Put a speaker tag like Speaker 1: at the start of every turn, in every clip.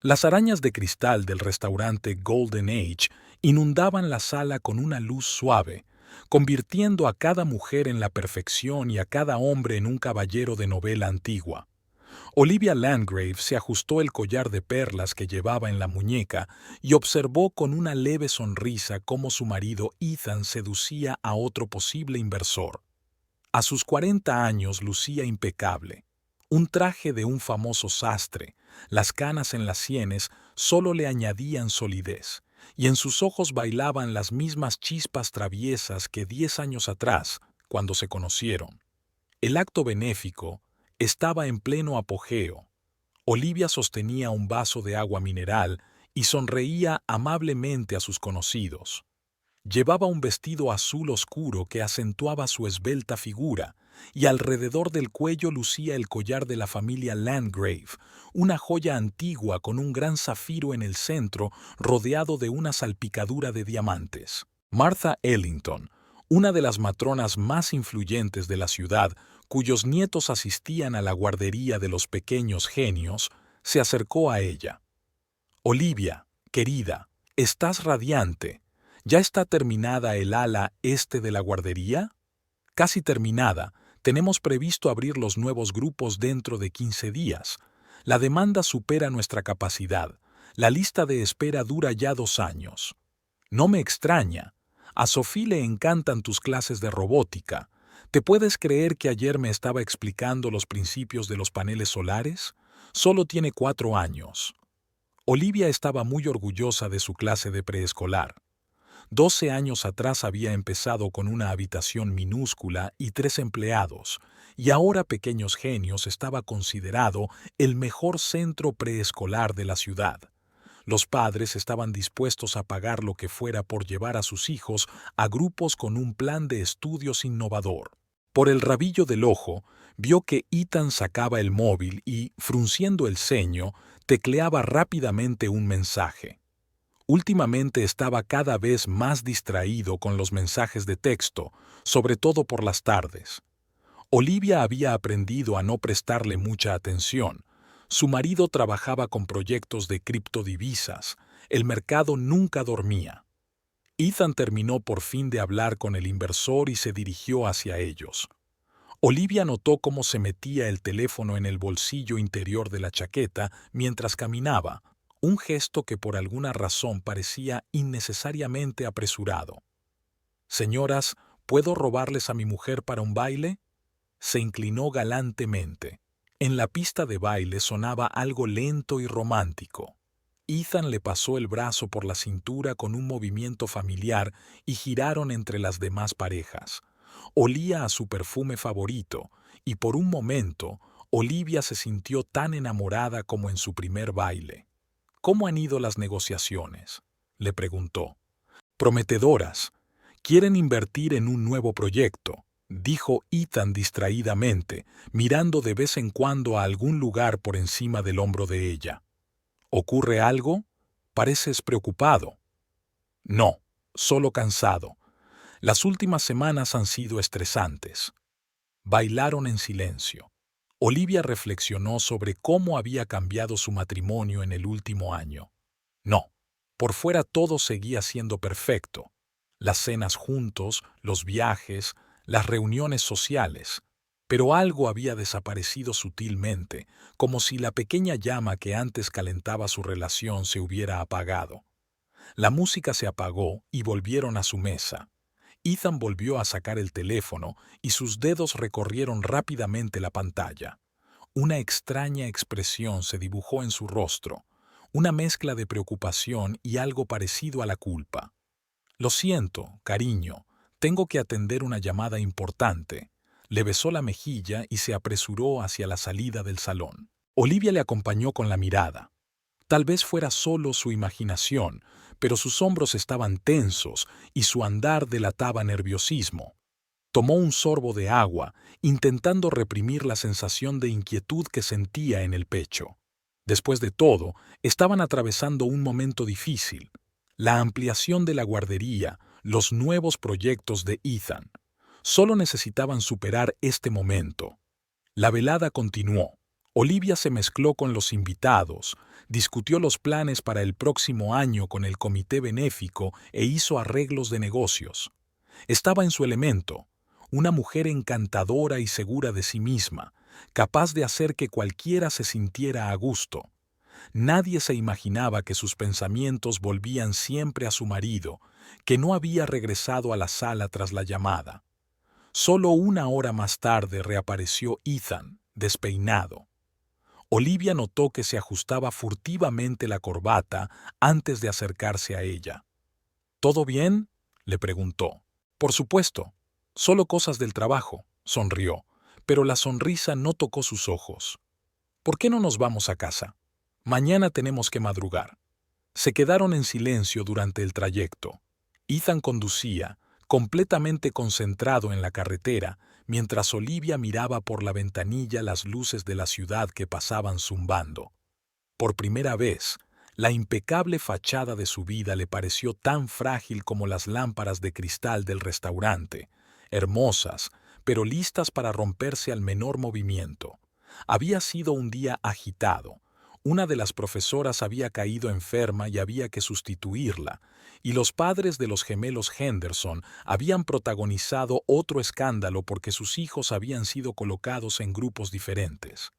Speaker 1: Las arañas de cristal del restaurante Golden Age inundaban la sala con una luz suave, convirtiendo a cada mujer en la perfección y a cada hombre en un caballero de novela antigua. Olivia Landgrave se ajustó el collar de perlas que llevaba en la muñeca y observó con una leve sonrisa cómo su marido Ethan seducía a otro posible inversor. A sus 40 años lucía impecable. Un traje de un famoso sastre, las canas en las sienes solo le añadían solidez, y en sus ojos bailaban las mismas chispas traviesas que 10 años atrás, cuando se conocieron. El acto benéfico estaba en pleno apogeo. Olivia sostenía un vaso de agua mineral y sonreía amablemente a sus conocidos. Llevaba un vestido azul oscuro que acentuaba su esbelta figura, y alrededor del cuello lucía el collar de la familia Landgrave, una joya antigua con un gran zafiro en el centro rodeado de una salpicadura de diamantes. Martha Ellington, una de las matronas más influyentes de la ciudad, cuyos nietos asistían a la guardería de los pequeños genios, se acercó a ella. «Olivia, querida, estás radiante. ¿Ya está terminada el ala este de la guardería?» «Casi terminada. Tenemos previsto abrir los nuevos grupos dentro de 15 días. La demanda supera nuestra capacidad. La lista de espera dura ya 2 años. No me extraña. A Sophie le encantan tus clases de robótica. ¿Te puedes creer que ayer me estaba explicando los principios de los paneles solares? Solo tiene 4 años». Olivia estaba muy orgullosa de su clase de preescolar. 12 años atrás había empezado con una habitación minúscula y 3 empleados, y ahora Pequeños Genios estaba considerado el mejor centro preescolar de la ciudad. Los padres estaban dispuestos a pagar lo que fuera por llevar a sus hijos a grupos con un plan de estudios innovador. Por el rabillo del ojo, vio que Ethan sacaba el móvil y, frunciendo el ceño, tecleaba rápidamente un mensaje. Últimamente estaba cada vez más distraído con los mensajes de texto, sobre todo por las tardes. Olivia había aprendido a no prestarle mucha atención. Su marido trabajaba con proyectos de criptodivisas. El mercado nunca dormía. Ethan terminó por fin de hablar con el inversor y se dirigió hacia ellos. Olivia notó cómo se metía el teléfono en el bolsillo interior de la chaqueta mientras caminaba, un gesto que por alguna razón parecía innecesariamente apresurado. «Señoras, ¿puedo robarles a mi mujer para un baile?» Se inclinó galantemente. En la pista de baile sonaba algo lento y romántico. Ethan le pasó el brazo por la cintura con un movimiento familiar y giraron entre las demás parejas. Olía a su perfume favorito, y por un momento Olivia se sintió tan enamorada como en su primer baile. «¿Cómo han ido las negociaciones?», le preguntó. «Prometedoras. Quieren invertir en un nuevo proyecto», dijo Ethan distraídamente, mirando de vez en cuando a algún lugar por encima del hombro de ella. «¿Ocurre algo? Pareces preocupado». «No, solo cansado. Las últimas semanas han sido estresantes». Bailaron en silencio. Olivia reflexionó sobre cómo había cambiado su matrimonio en el último año. No, por fuera todo seguía siendo perfecto. Las cenas juntos, los viajes, las reuniones sociales. Pero algo había desaparecido sutilmente, como si la pequeña llama que antes calentaba su relación se hubiera apagado. La música se apagó y volvieron a su mesa. Ethan volvió a sacar el teléfono y sus dedos recorrieron rápidamente la pantalla. Una extraña expresión se dibujó en su rostro, una mezcla de preocupación y algo parecido a la culpa. «Lo siento, cariño, tengo que atender una llamada importante». Le besó la mejilla y se apresuró hacia la salida del salón. Olivia le acompañó con la mirada. Tal vez fuera solo su imaginación, pero sus hombros estaban tensos y su andar delataba nerviosismo. Tomó un sorbo de agua, intentando reprimir la sensación de inquietud que sentía en el pecho. Después de todo, estaban atravesando un momento difícil. La ampliación de la guardería, los nuevos proyectos de Ethan. Solo necesitaban superar este momento. La velada continuó. Olivia se mezcló con los invitados, discutió los planes para el próximo año con el comité benéfico e hizo arreglos de negocios. Estaba en su elemento, una mujer encantadora y segura de sí misma, capaz de hacer que cualquiera se sintiera a gusto. Nadie se imaginaba que sus pensamientos volvían siempre a su marido, que no había regresado a la sala tras la llamada. Solo una hora más tarde reapareció Ethan, despeinado. Olivia notó que se ajustaba furtivamente la corbata antes de acercarse a ella. ¿Todo bien?, le preguntó. Por supuesto, solo cosas del trabajo, sonrió, pero la sonrisa no tocó sus ojos. ¿Por qué no nos vamos a casa? Mañana tenemos que madrugar. Se quedaron en silencio durante el trayecto. Ethan conducía, completamente concentrado en la carretera, mientras Olivia miraba por la ventanilla las luces de la ciudad que pasaban zumbando. Por primera vez, la impecable fachada de su vida le pareció tan frágil como las lámparas de cristal del restaurante, hermosas, pero listas para romperse al menor movimiento. Había sido un día agitado. Una de las profesoras había caído enferma y había que sustituirla, y los padres de los gemelos Henderson habían protagonizado otro escándalo porque sus hijos habían sido colocados en grupos diferentes.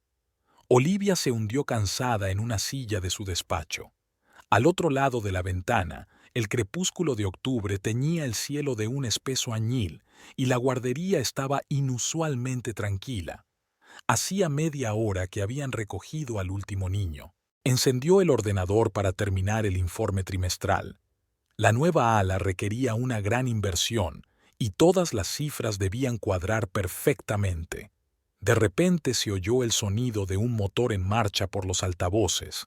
Speaker 1: Olivia se hundió cansada en una silla de su despacho. Al otro lado de la ventana, el crepúsculo de octubre teñía el cielo de un espeso añil y la guardería estaba inusualmente tranquila. Hacía media hora que habían recogido al último niño. Encendió el ordenador para terminar el informe trimestral. La nueva ala requería una gran inversión y todas las cifras debían cuadrar perfectamente. De repente se oyó el sonido de un motor en marcha por los altavoces.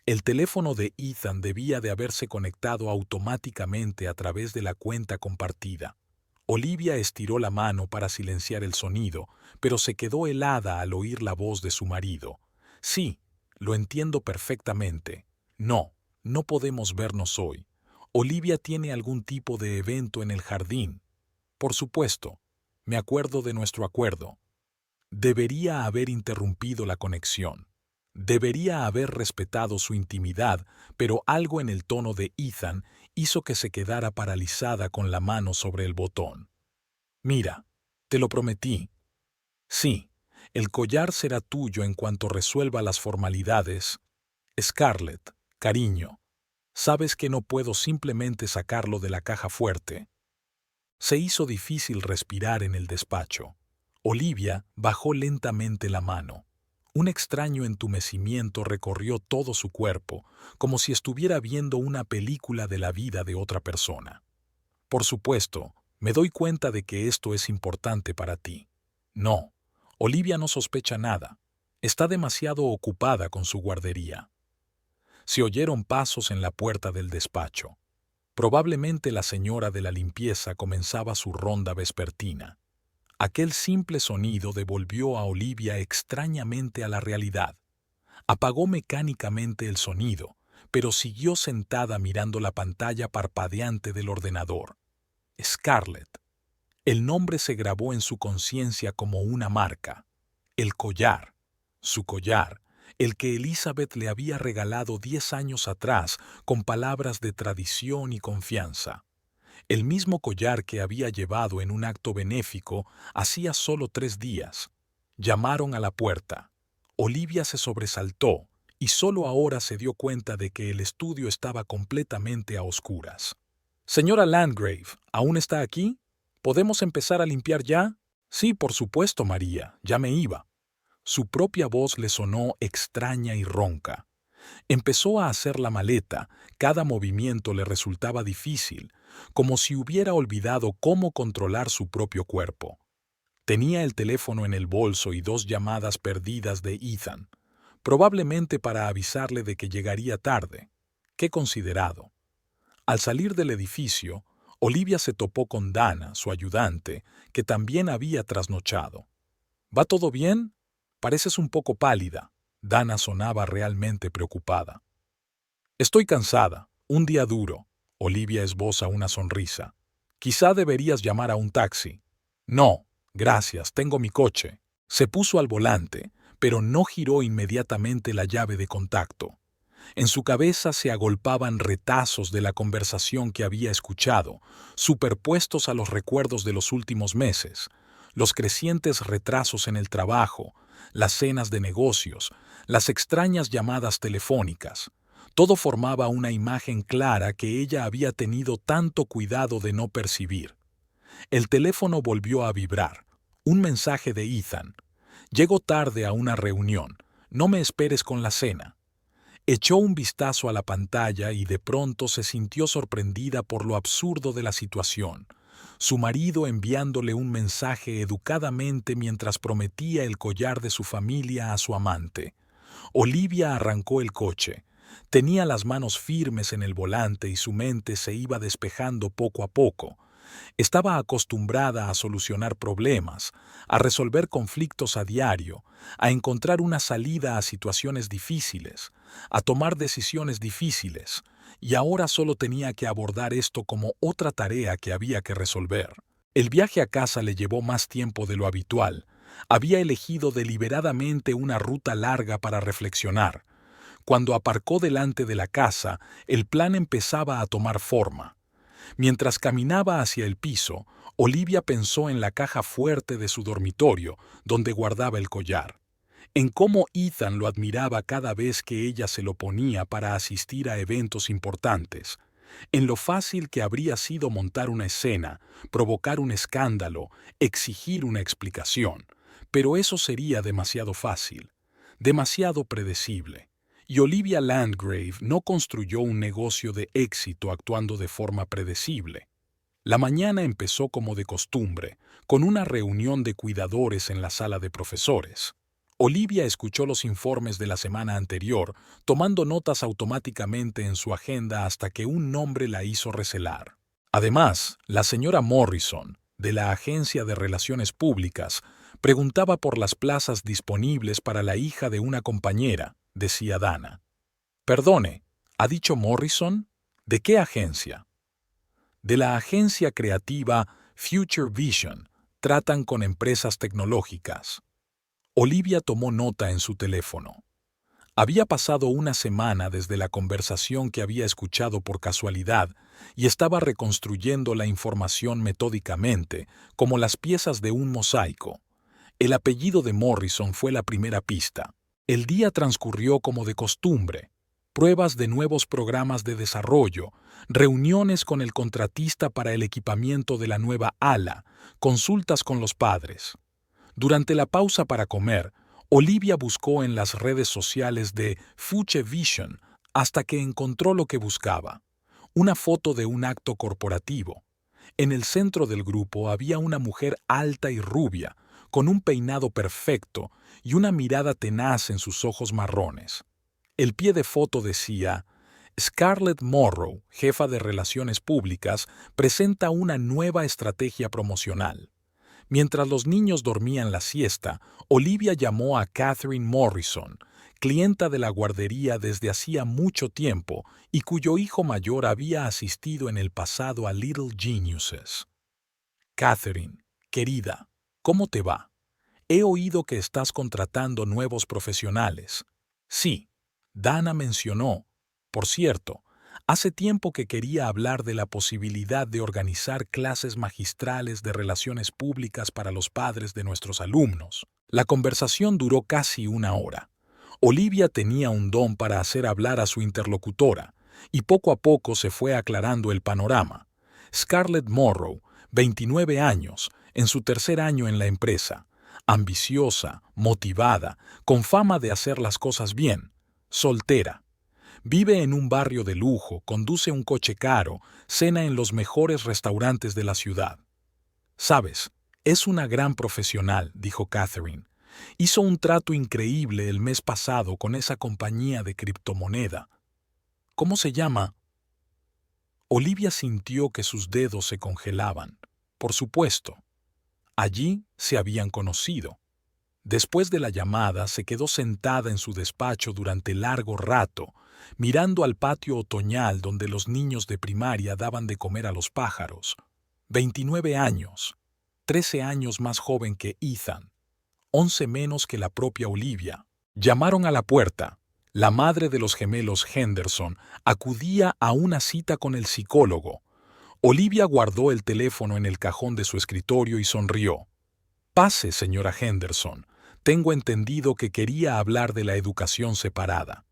Speaker 1: El teléfono de Ethan debía de haberse conectado automáticamente a través de la cuenta compartida. Olivia estiró la mano para silenciar el sonido, pero se quedó helada al oír la voz de su marido. Sí, lo entiendo perfectamente. No, no podemos vernos hoy. Olivia tiene algún tipo de evento en el jardín. Por supuesto, me acuerdo de nuestro acuerdo. Debería haber interrumpido la conexión. Debería haber respetado su intimidad, pero algo en el tono de Ethan hizo que se quedara paralizada con la mano sobre el botón. Mira, te lo prometí. Sí, el collar será tuyo en cuanto resuelva las formalidades. Scarlett, cariño, sabes que no puedo simplemente sacarlo de la caja fuerte. Se hizo difícil respirar en el despacho. Olivia bajó lentamente la mano. Un extraño entumecimiento recorrió todo su cuerpo, como si estuviera viendo una película de la vida de otra persona. Por supuesto, me doy cuenta de que esto es importante para ti. No, Olivia no sospecha nada. Está demasiado ocupada con su guardería. Se oyeron pasos en la puerta del despacho. Probablemente la señora de la limpieza comenzaba su ronda vespertina. Aquel simple sonido devolvió a Olivia extrañamente a la realidad. Apagó mecánicamente el sonido, pero siguió sentada mirando la pantalla parpadeante del ordenador. Scarlett. El nombre se grabó en su conciencia como una marca. El collar. Su collar, el que Elizabeth le había regalado 10 años atrás con palabras de tradición y confianza. El mismo collar que había llevado en un acto benéfico hacía solo 3 días. Llamaron a la puerta. Olivia se sobresaltó y solo ahora se dio cuenta de que el estudio estaba completamente a oscuras. «Señora Landgrave, ¿aún está aquí? ¿Podemos empezar a limpiar ya?» «Sí, por supuesto, María, ya me iba». Su propia voz le sonó extraña y ronca. Empezó a hacer la maleta, cada movimiento le resultaba difícil, como si hubiera olvidado cómo controlar su propio cuerpo. Tenía el teléfono en el bolso y 2 llamadas perdidas de Ethan, probablemente para avisarle de que llegaría tarde. Qué considerado. Al salir del edificio, Olivia se topó con Dana, su ayudante, que también había trasnochado. «¿Va todo bien? Pareces un poco pálida». Dana sonaba realmente preocupada. «Estoy cansada, un día duro». Olivia esboza una sonrisa. «Quizá deberías llamar a un taxi». «No, gracias, tengo mi coche». Se puso al volante, pero no giró inmediatamente la llave de contacto. En su cabeza se agolpaban retazos de la conversación que había escuchado, superpuestos a los recuerdos de los últimos meses, los crecientes retrasos en el trabajo, las cenas de negocios, las extrañas llamadas telefónicas. Todo formaba una imagen clara que ella había tenido tanto cuidado de no percibir. El teléfono volvió a vibrar. Un mensaje de Ethan. Llego tarde a una reunión. No me esperes con la cena. Echó un vistazo a la pantalla y de pronto se sintió sorprendida por lo absurdo de la situación. Su marido enviándole un mensaje educadamente mientras prometía el collar de su familia a su amante. Olivia arrancó el coche. Tenía las manos firmes en el volante y su mente se iba despejando poco a poco. Estaba acostumbrada a solucionar problemas, a resolver conflictos a diario, a encontrar una salida a situaciones difíciles, a tomar decisiones difíciles, y ahora solo tenía que abordar esto como otra tarea que había que resolver. El viaje a casa le llevó más tiempo de lo habitual. Había elegido deliberadamente una ruta larga para reflexionar. Cuando aparcó delante de la casa, el plan empezaba a tomar forma. Mientras caminaba hacia el piso, Olivia pensó en la caja fuerte de su dormitorio, donde guardaba el collar, en cómo Ethan lo admiraba cada vez que ella se lo ponía para asistir a eventos importantes, en lo fácil que habría sido montar una escena, provocar un escándalo, exigir una explicación, pero eso sería demasiado fácil, demasiado predecible. Y Olivia Landgrave no construyó un negocio de éxito actuando de forma predecible. La mañana empezó como de costumbre, con una reunión de cuidadores en la sala de profesores. Olivia escuchó los informes de la semana anterior, tomando notas automáticamente en su agenda hasta que un nombre la hizo recelar. Además, la señora Morrison, de la Agencia de Relaciones Públicas, preguntaba por las plazas disponibles para la hija de una compañera, decía Dana. Perdone, ¿ha dicho Morrison? ¿De qué agencia? De la agencia creativa Future Vision. Tratan con empresas tecnológicas. Olivia tomó nota en su teléfono. Había pasado una semana desde la conversación que había escuchado por casualidad y estaba reconstruyendo la información metódicamente, como las piezas de un mosaico. El apellido de Morrison fue la primera pista. El día transcurrió como de costumbre. Pruebas de nuevos programas de desarrollo, reuniones con el contratista para el equipamiento de la nueva ala, consultas con los padres. Durante la pausa para comer, Olivia buscó en las redes sociales de Future Vision hasta que encontró lo que buscaba, una foto de un acto corporativo. En el centro del grupo había una mujer alta y rubia, con un peinado perfecto y una mirada tenaz en sus ojos marrones. El pie de foto decía: Scarlett Morrow, jefa de Relaciones Públicas, presenta una nueva estrategia promocional. Mientras los niños dormían la siesta, Olivia llamó a Catherine Morrison, clienta de la guardería desde hacía mucho tiempo y cuyo hijo mayor había asistido en el pasado a Little Geniuses. Catherine, querida, ¿cómo te va? He oído que estás contratando nuevos profesionales. Sí, Dana mencionó. Por cierto, hace tiempo que quería hablar de la posibilidad de organizar clases magistrales de relaciones públicas para los padres de nuestros alumnos. La conversación duró casi una hora. Olivia tenía un don para hacer hablar a su interlocutora, y poco a poco se fue aclarando el panorama. Scarlett Morrow, 29 años, en su tercer año en la empresa, ambiciosa, motivada, con fama de hacer las cosas bien, soltera. Vive en un barrio de lujo, conduce un coche caro, cena en los mejores restaurantes de la ciudad. Sabes, es una gran profesional, dijo Catherine. Hizo un trato increíble el mes pasado con esa compañía de criptomoneda. ¿Cómo se llama? Olivia sintió que sus dedos se congelaban. Por supuesto. Allí se habían conocido. Después de la llamada se quedó sentada en su despacho durante largo rato, mirando al patio otoñal donde los niños de primaria daban de comer a los pájaros. 29 años, 13 años más joven que Ethan. 11 menos que la propia Olivia. Llamaron a la puerta. La madre de los gemelos Henderson acudía a una cita con el psicólogo. Olivia guardó el teléfono en el cajón de su escritorio y sonrió. «Pase, señora Henderson. Tengo entendido que quería hablar de la educación separada».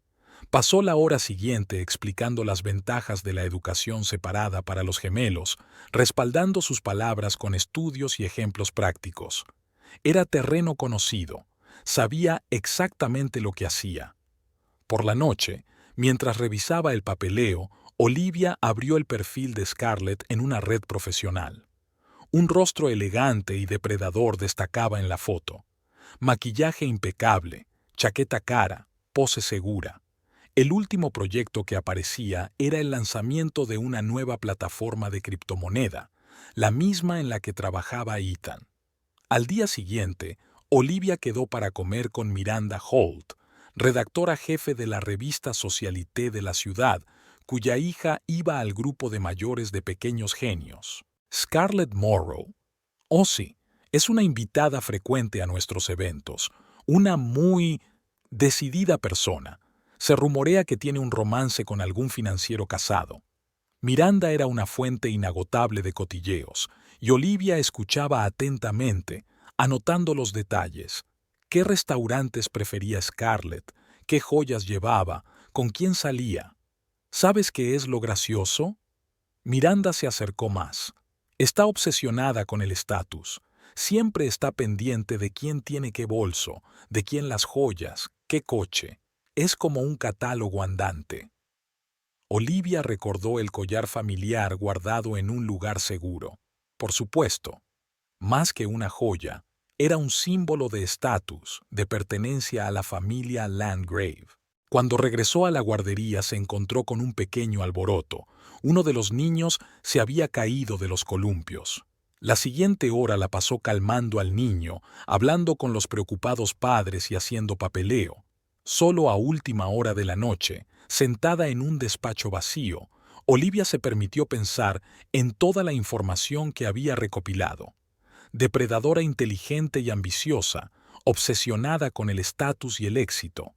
Speaker 1: Pasó la hora siguiente explicando las ventajas de la educación separada para los gemelos, respaldando sus palabras con estudios y ejemplos prácticos. Era terreno conocido. Sabía exactamente lo que hacía. Por la noche, mientras revisaba el papeleo, Olivia abrió el perfil de Scarlett en una red profesional. Un rostro elegante y depredador destacaba en la foto. Maquillaje impecable, chaqueta cara, pose segura. El último proyecto que aparecía era el lanzamiento de una nueva plataforma de criptomoneda, la misma en la que trabajaba Ethan. Al día siguiente, Olivia quedó para comer con Miranda Holt, redactora jefe de la revista Socialité de la ciudad, cuya hija iba al grupo de mayores de Pequeños Genios. Scarlett Morrow. Oh sí, es una invitada frecuente a nuestros eventos, una muy decidida persona. Se rumorea que tiene un romance con algún financiero casado. Miranda era una fuente inagotable de cotilleos, y Olivia escuchaba atentamente, anotando los detalles. ¿Qué restaurantes prefería Scarlett? ¿Qué joyas llevaba? ¿Con quién salía? ¿Sabes qué es lo gracioso? Miranda se acercó más. Está obsesionada con el estatus. Siempre está pendiente de quién tiene qué bolso, de quién las joyas, qué coche. Es como un catálogo andante. Olivia recordó el collar familiar guardado en un lugar seguro. Por supuesto, más que una joya, era un símbolo de estatus, de pertenencia a la familia Landgrave. Cuando regresó a la guardería se encontró con un pequeño alboroto. Uno de los niños se había caído de los columpios. La siguiente hora la pasó calmando al niño, hablando con los preocupados padres y haciendo papeleo. Solo a última hora de la noche, sentada en un despacho vacío, Olivia se permitió pensar en toda la información que había recopilado. Depredadora inteligente y ambiciosa, obsesionada con el estatus y el éxito.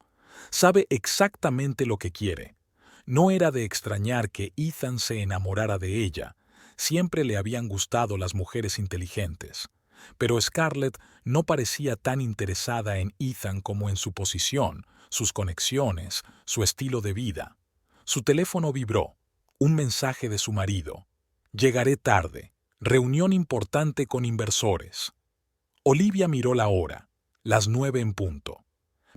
Speaker 1: Sabe exactamente lo que quiere. No era de extrañar que Ethan se enamorara de ella. Siempre le habían gustado las mujeres inteligentes. Pero Scarlett no parecía tan interesada en Ethan como en su posición, sus conexiones, su estilo de vida. Su teléfono vibró. Un mensaje de su marido. «Llegaré tarde. Reunión importante con inversores». Olivia miró la hora. Las 9 en punto.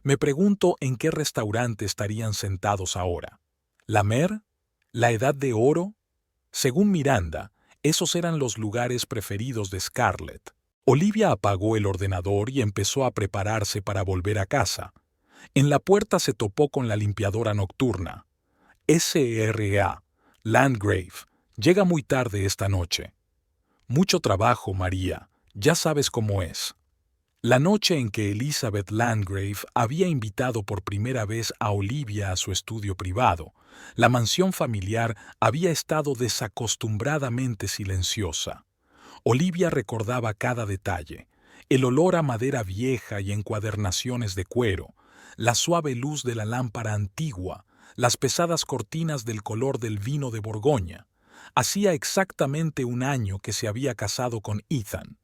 Speaker 1: Me pregunto en qué restaurante estarían sentados ahora. ¿La Mer? ¿La Edad de Oro? Según Miranda, esos eran los lugares preferidos de Scarlett. Olivia apagó el ordenador y empezó a prepararse para volver a casa. En la puerta se topó con la limpiadora nocturna. S.R.A. Landgrave. Llega muy tarde esta noche. Mucho trabajo, María. Ya sabes cómo es. La noche en que Elizabeth Landgrave había invitado por primera vez a Olivia a su estudio privado, la mansión familiar había estado desacostumbradamente silenciosa. Olivia recordaba cada detalle: el olor a madera vieja y encuadernaciones de cuero, la suave luz de la lámpara antigua, las pesadas cortinas del color del vino de Borgoña. Hacía exactamente un año que se había casado con Ethan.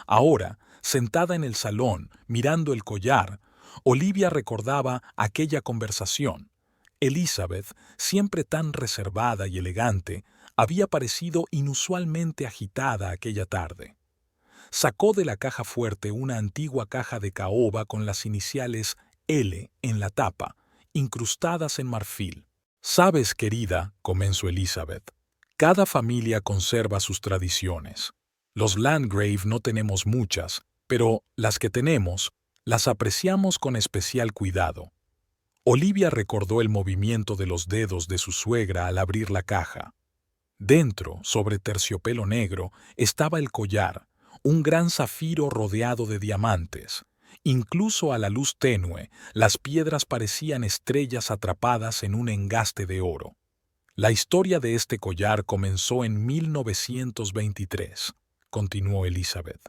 Speaker 1: Ahora, sentada en el salón, mirando el collar, Olivia recordaba aquella conversación. Elizabeth, siempre tan reservada y elegante, había parecido inusualmente agitada aquella tarde. Sacó de la caja fuerte una antigua caja de caoba con las iniciales L en la tapa, incrustadas en marfil. «Sabes, querida», comenzó Elizabeth, «cada familia conserva sus tradiciones. Los Landgrave no tenemos muchas, pero las que tenemos, las apreciamos con especial cuidado». Olivia recordó el movimiento de los dedos de su suegra al abrir la caja. Dentro, sobre terciopelo negro, estaba el collar, un gran zafiro rodeado de diamantes. Incluso a la luz tenue, las piedras parecían estrellas atrapadas en un engaste de oro. La historia de este collar comenzó en 1923, continuó Elizabeth.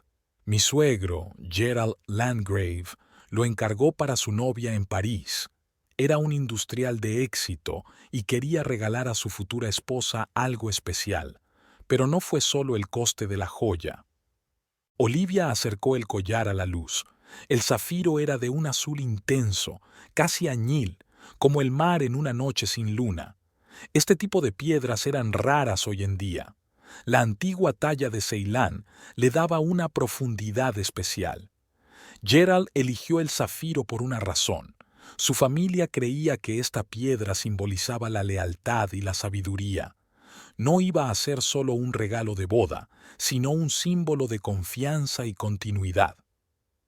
Speaker 1: Mi suegro, Gerald Landgrave, lo encargó para su novia en París. Era un industrial de éxito y quería regalar a su futura esposa algo especial, pero no fue solo el coste de la joya. Olivia acercó el collar a la luz. El zafiro era de un azul intenso, casi añil, como el mar en una noche sin luna. Este tipo de piedras eran raras hoy en día. La antigua talla de Ceilán le daba una profundidad especial. Gerald eligió el zafiro por una razón. Su familia creía que esta piedra simbolizaba la lealtad y la sabiduría. No iba a ser solo un regalo de boda, sino un símbolo de confianza y continuidad.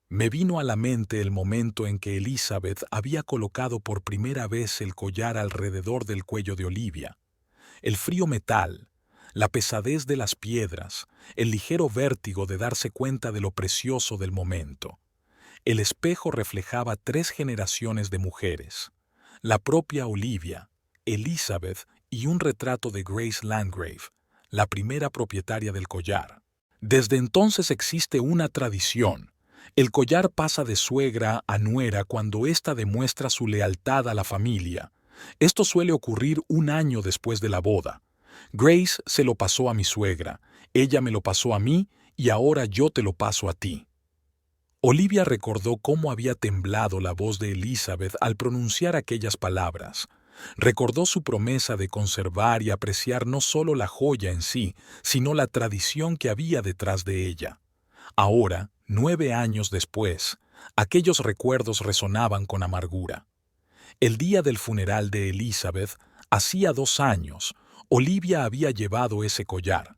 Speaker 1: Me vino a la mente el momento en que Elizabeth había colocado por primera vez el collar alrededor del cuello de Olivia. El frío metal, la pesadez de las piedras, el ligero vértigo de darse cuenta de lo precioso del momento. El espejo reflejaba 3 generaciones de mujeres, la propia Olivia, Elizabeth y un retrato de Grace Landgrave, la primera propietaria del collar. Desde entonces existe una tradición. El collar pasa de suegra a nuera cuando ésta demuestra su lealtad a la familia. Esto suele ocurrir un año después de la boda. Grace se lo pasó a mi suegra, ella me lo pasó a mí y ahora yo te lo paso a ti. Olivia recordó cómo había temblado la voz de Elizabeth al pronunciar aquellas palabras. Recordó su promesa de conservar y apreciar no solo la joya en sí, sino la tradición que había detrás de ella. Ahora, 9 años después, aquellos recuerdos resonaban con amargura. El día del funeral de Elizabeth, hacía 2 años, Olivia había llevado ese collar.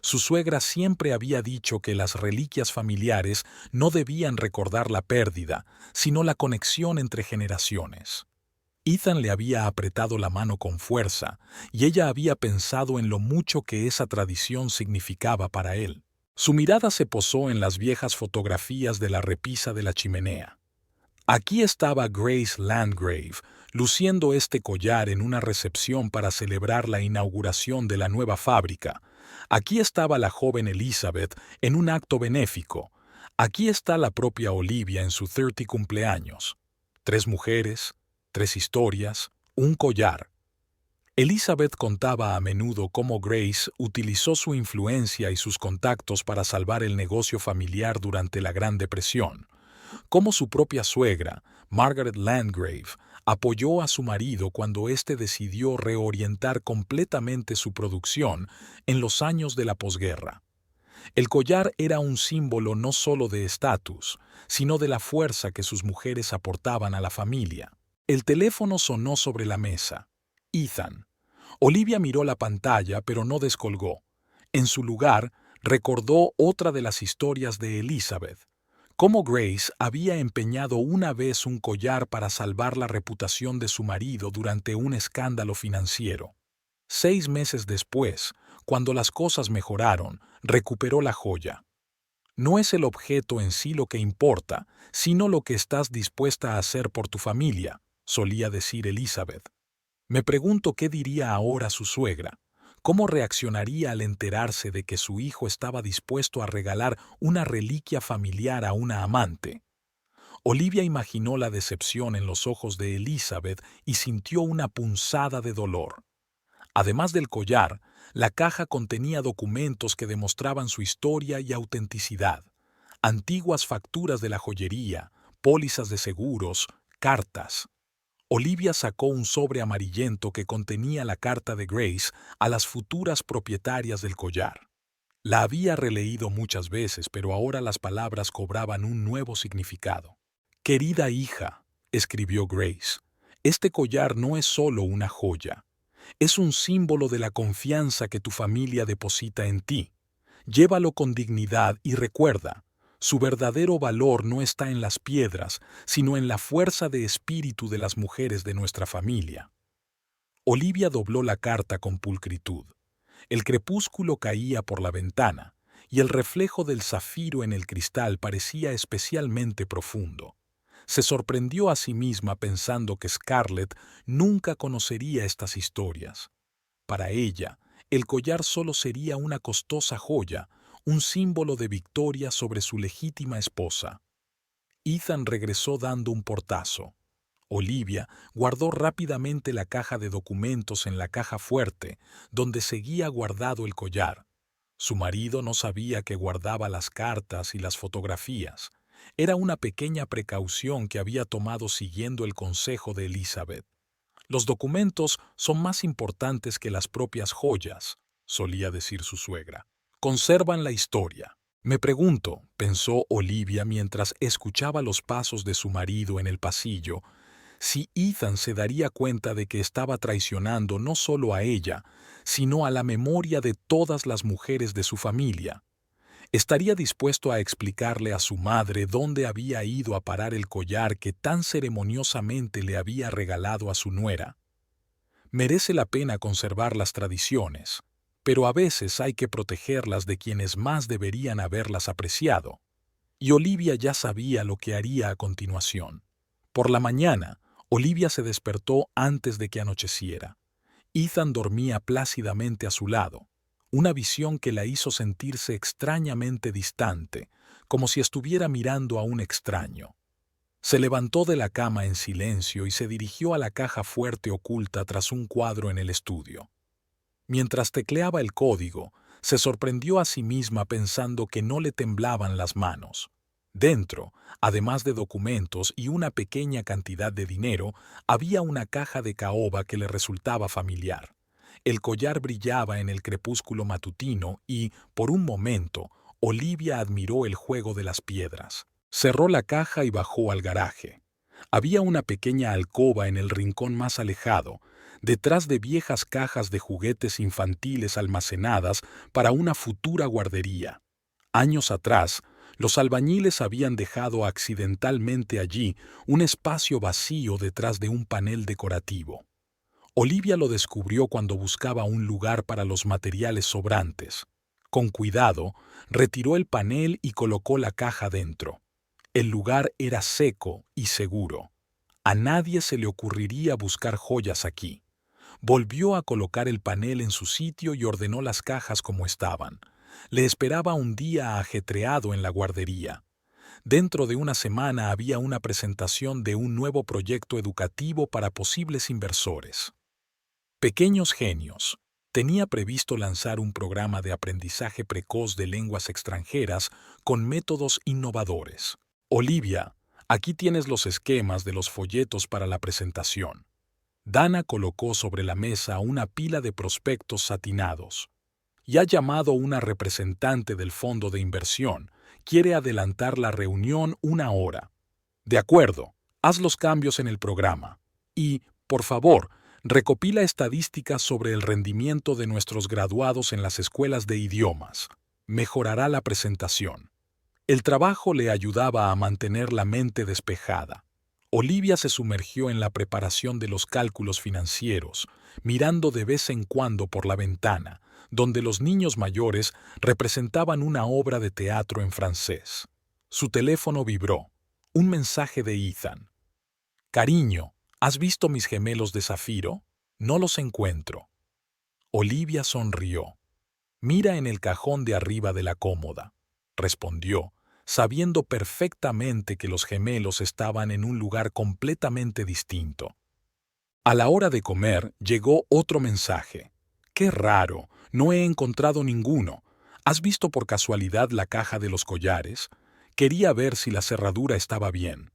Speaker 1: Su suegra siempre había dicho que las reliquias familiares no debían recordar la pérdida, sino la conexión entre generaciones. Ethan le había apretado la mano con fuerza, y ella había pensado en lo mucho que esa tradición significaba para él. Su mirada se posó en las viejas fotografías de la repisa de la chimenea. Aquí estaba Grace Landgrave, luciendo este collar en una recepción para celebrar la inauguración de la nueva fábrica. Aquí estaba la joven Elizabeth en un acto benéfico. Aquí está la propia Olivia en su 30 cumpleaños. 3 mujeres, 3 historias, un collar. Elizabeth contaba a menudo cómo Grace utilizó su influencia y sus contactos para salvar el negocio familiar durante la Gran Depresión. Cómo su propia suegra, Margaret Landgrave, apoyó a su marido cuando éste decidió reorientar completamente su producción en los años de la posguerra. El collar era un símbolo no solo de estatus, sino de la fuerza que sus mujeres aportaban a la familia. El teléfono sonó sobre la mesa. Ethan. Olivia miró la pantalla, pero no descolgó. En su lugar, recordó otra de las historias de Elizabeth. Cómo Grace había empeñado una vez un collar para salvar la reputación de su marido durante un escándalo financiero. 6 meses después, cuando las cosas mejoraron, recuperó la joya. No es el objeto en sí lo que importa, sino lo que estás dispuesta a hacer por tu familia, solía decir Elizabeth. Me pregunto qué diría ahora su suegra. ¿Cómo reaccionaría al enterarse de que su hijo estaba dispuesto a regalar una reliquia familiar a una amante? Olivia imaginó la decepción en los ojos de Elizabeth y sintió una punzada de dolor. Además del collar, la caja contenía documentos que demostraban su historia y autenticidad. Antiguas facturas de la joyería, pólizas de seguros, cartas. Olivia sacó un sobre amarillento que contenía la carta de Grace a las futuras propietarias del collar. La había releído muchas veces, pero ahora las palabras cobraban un nuevo significado. «Querida hija», escribió Grace, «este collar no es solo una joya. Es un símbolo de la confianza que tu familia deposita en ti. Llévalo con dignidad y recuerda, su verdadero valor no está en las piedras, sino en la fuerza de espíritu de las mujeres de nuestra familia». Olivia dobló la carta con pulcritud. El crepúsculo caía por la ventana, y el reflejo del zafiro en el cristal parecía especialmente profundo. Se sorprendió a sí misma pensando que Scarlett nunca conocería estas historias. Para ella, el collar solo sería una costosa joya, un símbolo de victoria sobre su legítima esposa. Ethan regresó dando un portazo. Olivia guardó rápidamente la caja de documentos en la caja fuerte, donde seguía guardado el collar. Su marido no sabía que guardaba las cartas y las fotografías. Era una pequeña precaución que había tomado siguiendo el consejo de Elizabeth. Los documentos son más importantes que las propias joyas, solía decir su suegra. Conservan la historia. Me pregunto, pensó Olivia mientras escuchaba los pasos de su marido en el pasillo, si Ethan se daría cuenta de que estaba traicionando no solo a ella, sino a la memoria de todas las mujeres de su familia. ¿Estaría dispuesto a explicarle a su madre dónde había ido a parar el collar que tan ceremoniosamente le había regalado a su nuera? Merece la pena conservar las tradiciones, pero a veces hay que protegerlas de quienes más deberían haberlas apreciado. Y Olivia ya sabía lo que haría a continuación. Por la mañana, Olivia se despertó antes de que anocheciera. Ethan dormía plácidamente a su lado, una visión que la hizo sentirse extrañamente distante, como si estuviera mirando a un extraño. Se levantó de la cama en silencio y se dirigió a la caja fuerte oculta tras un cuadro en el estudio. Mientras tecleaba el código, se sorprendió a sí misma pensando que no le temblaban las manos. Dentro, además de documentos y una pequeña cantidad de dinero, había una caja de caoba que le resultaba familiar. El collar brillaba en el crepúsculo matutino y, por un momento, Olivia admiró el juego de las piedras. Cerró la caja y bajó al garaje. Había una pequeña alcoba en el rincón más alejado, detrás de viejas cajas de juguetes infantiles almacenadas para una futura guardería. Años atrás, los albañiles habían dejado accidentalmente allí un espacio vacío detrás de un panel decorativo. Olivia lo descubrió cuando buscaba un lugar para los materiales sobrantes. Con cuidado, retiró el panel y colocó la caja dentro. El lugar era seco y seguro. A nadie se le ocurriría buscar joyas aquí. Volvió a colocar el panel en su sitio y ordenó las cajas como estaban. Le esperaba un día ajetreado en la guardería. Dentro de una semana había una presentación de un nuevo proyecto educativo para posibles inversores. Pequeños genios. Tenía previsto lanzar un programa de aprendizaje precoz de lenguas extranjeras con métodos innovadores. Olivia, aquí tienes los esquemas de los folletos para la presentación. Dana colocó sobre la mesa una pila de prospectos satinados. Y ha llamado una representante del fondo de inversión. Quiere adelantar la reunión 1 hora. De acuerdo, haz los cambios en el programa. Y, por favor, recopila estadísticas sobre el rendimiento de nuestros graduados en las escuelas de idiomas. Mejorará la presentación. El trabajo le ayudaba a mantener la mente despejada. Olivia se sumergió en la preparación de los cálculos financieros, mirando de vez en cuando por la ventana, donde los niños mayores representaban una obra de teatro en francés. Su teléfono vibró. Un mensaje de Ethan. Cariño, ¿has visto mis gemelos de zafiro? No los encuentro. Olivia sonrió. Mira en el cajón de arriba de la cómoda, respondió, sabiendo perfectamente que los gemelos estaban en un lugar completamente distinto. A la hora de comer llegó otro mensaje. ¡Qué raro! No he encontrado ninguno. ¿Has visto por casualidad la caja de los collares? Quería ver si la cerradura estaba bien.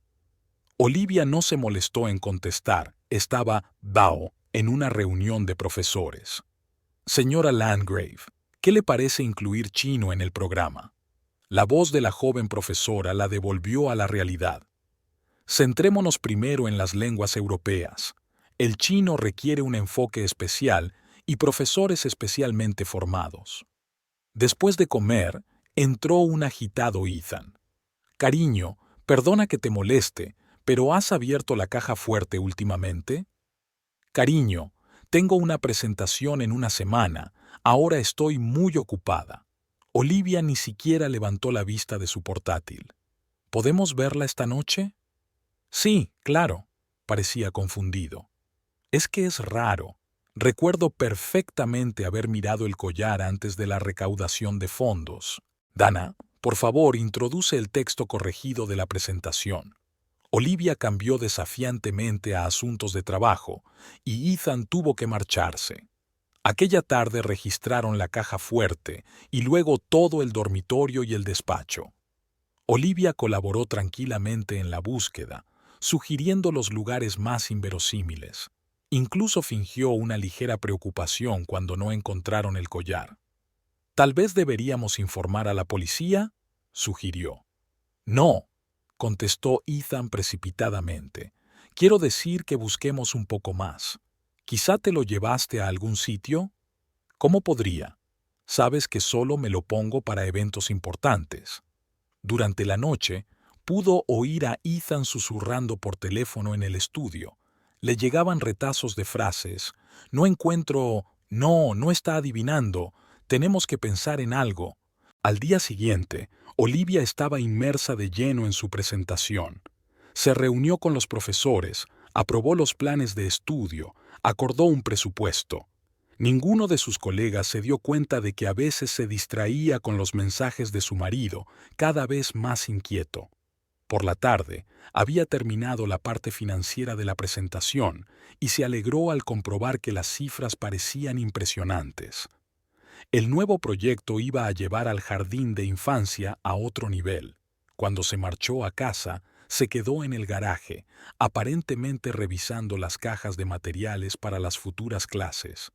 Speaker 1: Olivia no se molestó en contestar. Estaba Bao en una reunión de profesores. Señora Landgrave, ¿qué le parece incluir chino en el programa? La voz de la joven profesora la devolvió a la realidad. Centrémonos primero en las lenguas europeas. El chino requiere un enfoque especial y profesores especialmente formados. Después de comer, entró un agitado Ethan. Cariño, perdona que te moleste, pero ¿has abierto la caja fuerte últimamente? Cariño, tengo una presentación en una semana, ahora estoy muy ocupada. Olivia ni siquiera levantó la vista de su portátil. ¿Podemos verla esta noche? Sí, claro, parecía confundido. Es que es raro. Recuerdo perfectamente haber mirado el collar antes de la recaudación de fondos. Dana, por favor, introduce el texto corregido de la presentación. Olivia cambió desafiantemente a asuntos de trabajo y Ethan tuvo que marcharse. Aquella tarde registraron la caja fuerte y luego todo el dormitorio y el despacho. Olivia colaboró tranquilamente en la búsqueda, sugiriendo los lugares más inverosímiles. Incluso fingió una ligera preocupación cuando no encontraron el collar. «Tal vez deberíamos informar a la policía», sugirió. «No», contestó Ethan precipitadamente. «Quiero decir que busquemos un poco más. ¿Quizá te lo llevaste a algún sitio?» «¿Cómo podría? Sabes que solo me lo pongo para eventos importantes». Durante la noche, pudo oír a Ethan susurrando por teléfono en el estudio. Le llegaban retazos de frases. «No encuentro», «No, no está adivinando», «Tenemos que pensar en algo». Al día siguiente, Olivia estaba inmersa de lleno en su presentación. Se reunió con los profesores, aprobó los planes de estudio, acordó un presupuesto. Ninguno de sus colegas se dio cuenta de que a veces se distraía con los mensajes de su marido, cada vez más inquieto. Por la tarde, había terminado la parte financiera de la presentación y se alegró al comprobar que las cifras parecían impresionantes. El nuevo proyecto iba a llevar al jardín de infancia a otro nivel. Cuando se marchó a casa, se quedó en el garaje, aparentemente revisando las cajas de materiales para las futuras clases.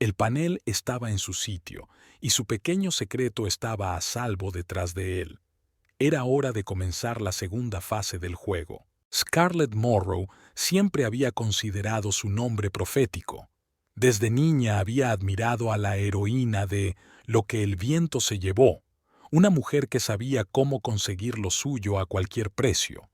Speaker 1: El panel estaba en su sitio y su pequeño secreto estaba a salvo detrás de él. Era hora de comenzar la segunda fase del juego. Scarlett Monroe siempre había considerado su nombre profético. Desde niña había admirado a la heroína de Lo que el viento se llevó, una mujer que sabía cómo conseguir lo suyo a cualquier precio.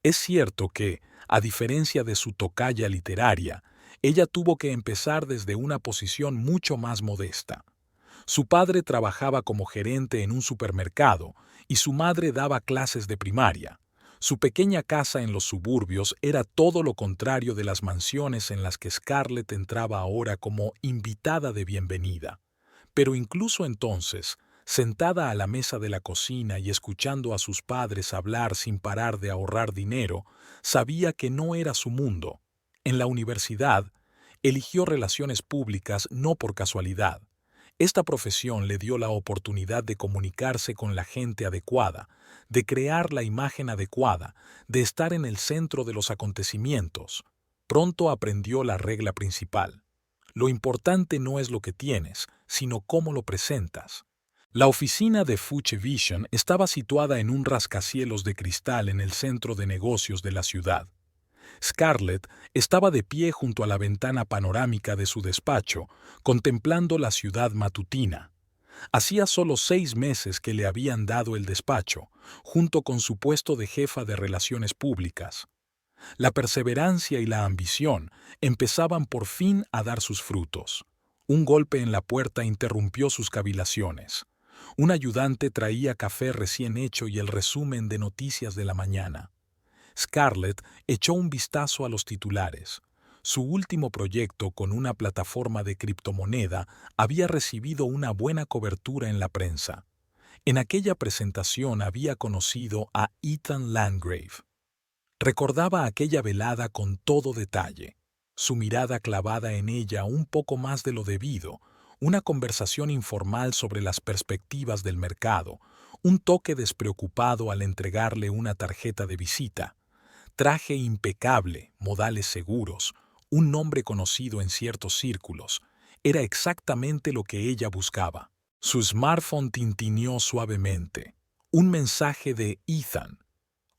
Speaker 1: Es cierto que, a diferencia de su tocaya literaria, ella tuvo que empezar desde una posición mucho más modesta. Su padre trabajaba como gerente en un supermercado y su madre daba clases de primaria. Su pequeña casa en los suburbios era todo lo contrario de las mansiones en las que Scarlett entraba ahora como invitada de bienvenida. Pero incluso entonces, sentada a la mesa de la cocina y escuchando a sus padres hablar sin parar de ahorrar dinero, sabía que no era su mundo. En la universidad, eligió relaciones públicas no por casualidad. Esta profesión le dio la oportunidad de comunicarse con la gente adecuada, de crear la imagen adecuada, de estar en el centro de los acontecimientos. Pronto aprendió la regla principal. Lo importante no es lo que tienes, sino cómo lo presentas. La oficina de Fuji Vision estaba situada en un rascacielos de cristal en el centro de negocios de la ciudad. Scarlett estaba de pie junto a la ventana panorámica de su despacho, contemplando la ciudad matutina. Hacía solo 6 meses que le habían dado el despacho, junto con su puesto de jefa de relaciones públicas. La perseverancia y la ambición empezaban por fin a dar sus frutos. Un golpe en la puerta interrumpió sus cavilaciones. Un ayudante traía café recién hecho y el resumen de noticias de la mañana. Scarlett echó un vistazo a los titulares. Su último proyecto con una plataforma de criptomoneda había recibido una buena cobertura en la prensa. En aquella presentación había conocido a Ethan Landgrave. Recordaba aquella velada con todo detalle, su mirada clavada en ella un poco más de lo debido, una conversación informal sobre las perspectivas del mercado, un toque despreocupado al entregarle una tarjeta de visita. Traje impecable, modales seguros, un nombre conocido en ciertos círculos. Era exactamente lo que ella buscaba. Su smartphone tintineó suavemente. Un mensaje de Ethan.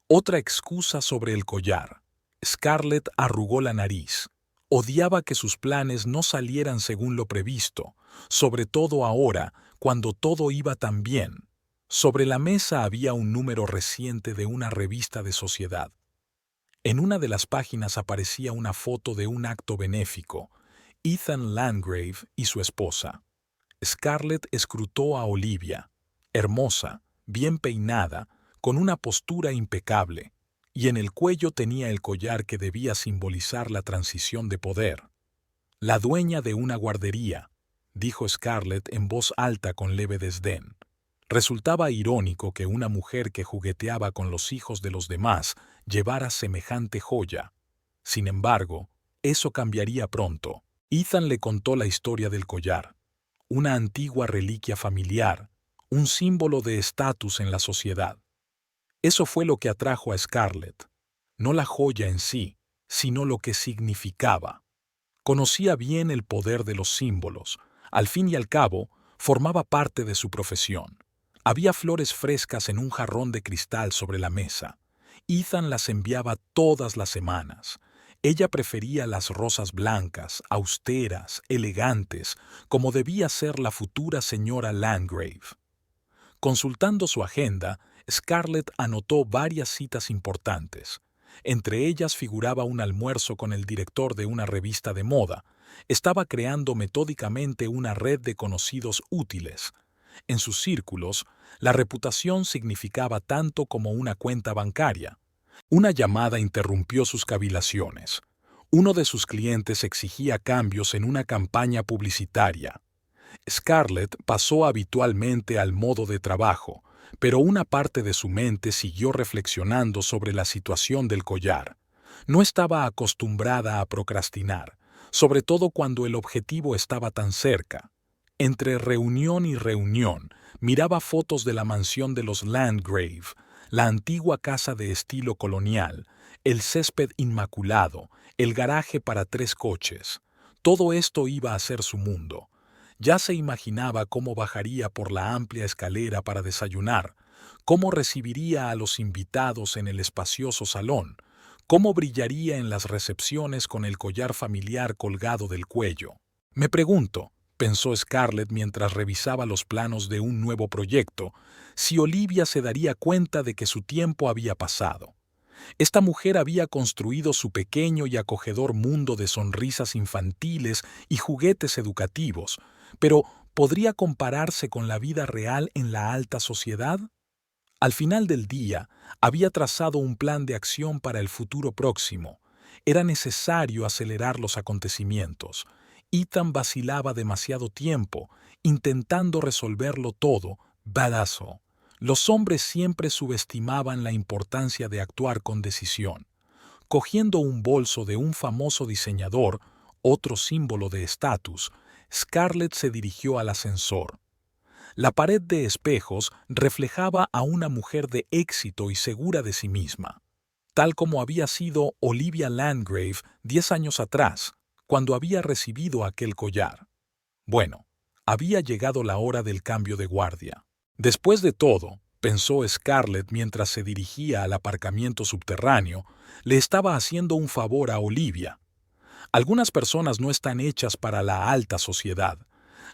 Speaker 1: Otra excusa sobre el collar. Scarlett arrugó la nariz. Odiaba que sus planes no salieran según lo previsto, sobre todo ahora, cuando todo iba tan bien. Sobre la mesa había un número reciente de una revista de sociedad. En una de las páginas aparecía una foto de un acto benéfico, Ethan Landgrave y su esposa. Scarlett escrutó a Olivia, hermosa, bien peinada, con una postura impecable, y en el cuello tenía el collar que debía simbolizar la transición de poder. «La dueña de una guardería», dijo Scarlett en voz alta con leve desdén. Resultaba irónico que una mujer que jugueteaba con los hijos de los demás llevara semejante joya. Sin embargo, eso cambiaría pronto. Ethan le contó la historia del collar, una antigua reliquia familiar, un símbolo de estatus en la sociedad. Eso fue lo que atrajo a Scarlett, no la joya en sí, sino lo que significaba. Conocía bien el poder de los símbolos. Al fin y al cabo, formaba parte de su profesión. Había flores frescas en un jarrón de cristal sobre la mesa. Ethan las enviaba todas las semanas. Ella prefería las rosas blancas, austeras, elegantes, como debía ser la futura señora Landgrave. Consultando su agenda, Scarlett anotó varias citas importantes. Entre ellas figuraba un almuerzo con el director de una revista de moda. Estaba creando metódicamente una red de conocidos útiles. En sus círculos, la reputación significaba tanto como una cuenta bancaria. Una llamada interrumpió sus cavilaciones. Uno de sus clientes exigía cambios en una campaña publicitaria. Scarlett pasó habitualmente al modo de trabajo, pero una parte de su mente siguió reflexionando sobre la situación del collar. No estaba acostumbrada a procrastinar, sobre todo cuando el objetivo estaba tan cerca. Entre reunión y reunión, miraba fotos de la mansión de los Landgrave, la antigua casa de estilo colonial, el césped inmaculado, el garaje para 3 coches. Todo esto iba a ser su mundo. Ya se imaginaba cómo bajaría por la amplia escalera para desayunar, cómo recibiría a los invitados en el espacioso salón, cómo brillaría en las recepciones con el collar familiar colgado del cuello. Me pregunto, pensó Scarlett mientras revisaba los planos de un nuevo proyecto, si Olivia se daría cuenta de que su tiempo había pasado. Esta mujer había construido su pequeño y acogedor mundo de sonrisas infantiles y juguetes educativos, pero ¿podría compararse con la vida real en la alta sociedad? Al final del día, había trazado un plan de acción para el futuro próximo. Era necesario acelerar los acontecimientos. Ethan vacilaba demasiado tiempo, intentando resolverlo todo, badazo. Los hombres siempre subestimaban la importancia de actuar con decisión. Cogiendo un bolso de un famoso diseñador, otro símbolo de estatus, Scarlett se dirigió al ascensor. La pared de espejos reflejaba a una mujer de éxito y segura de sí misma, tal como había sido Olivia Landgrave 10 años atrás, cuando había recibido aquel collar. Bueno, había llegado la hora del cambio de guardia. Después de todo, pensó Scarlett mientras se dirigía al aparcamiento subterráneo, le estaba haciendo un favor a Olivia. Algunas personas no están hechas para la alta sociedad.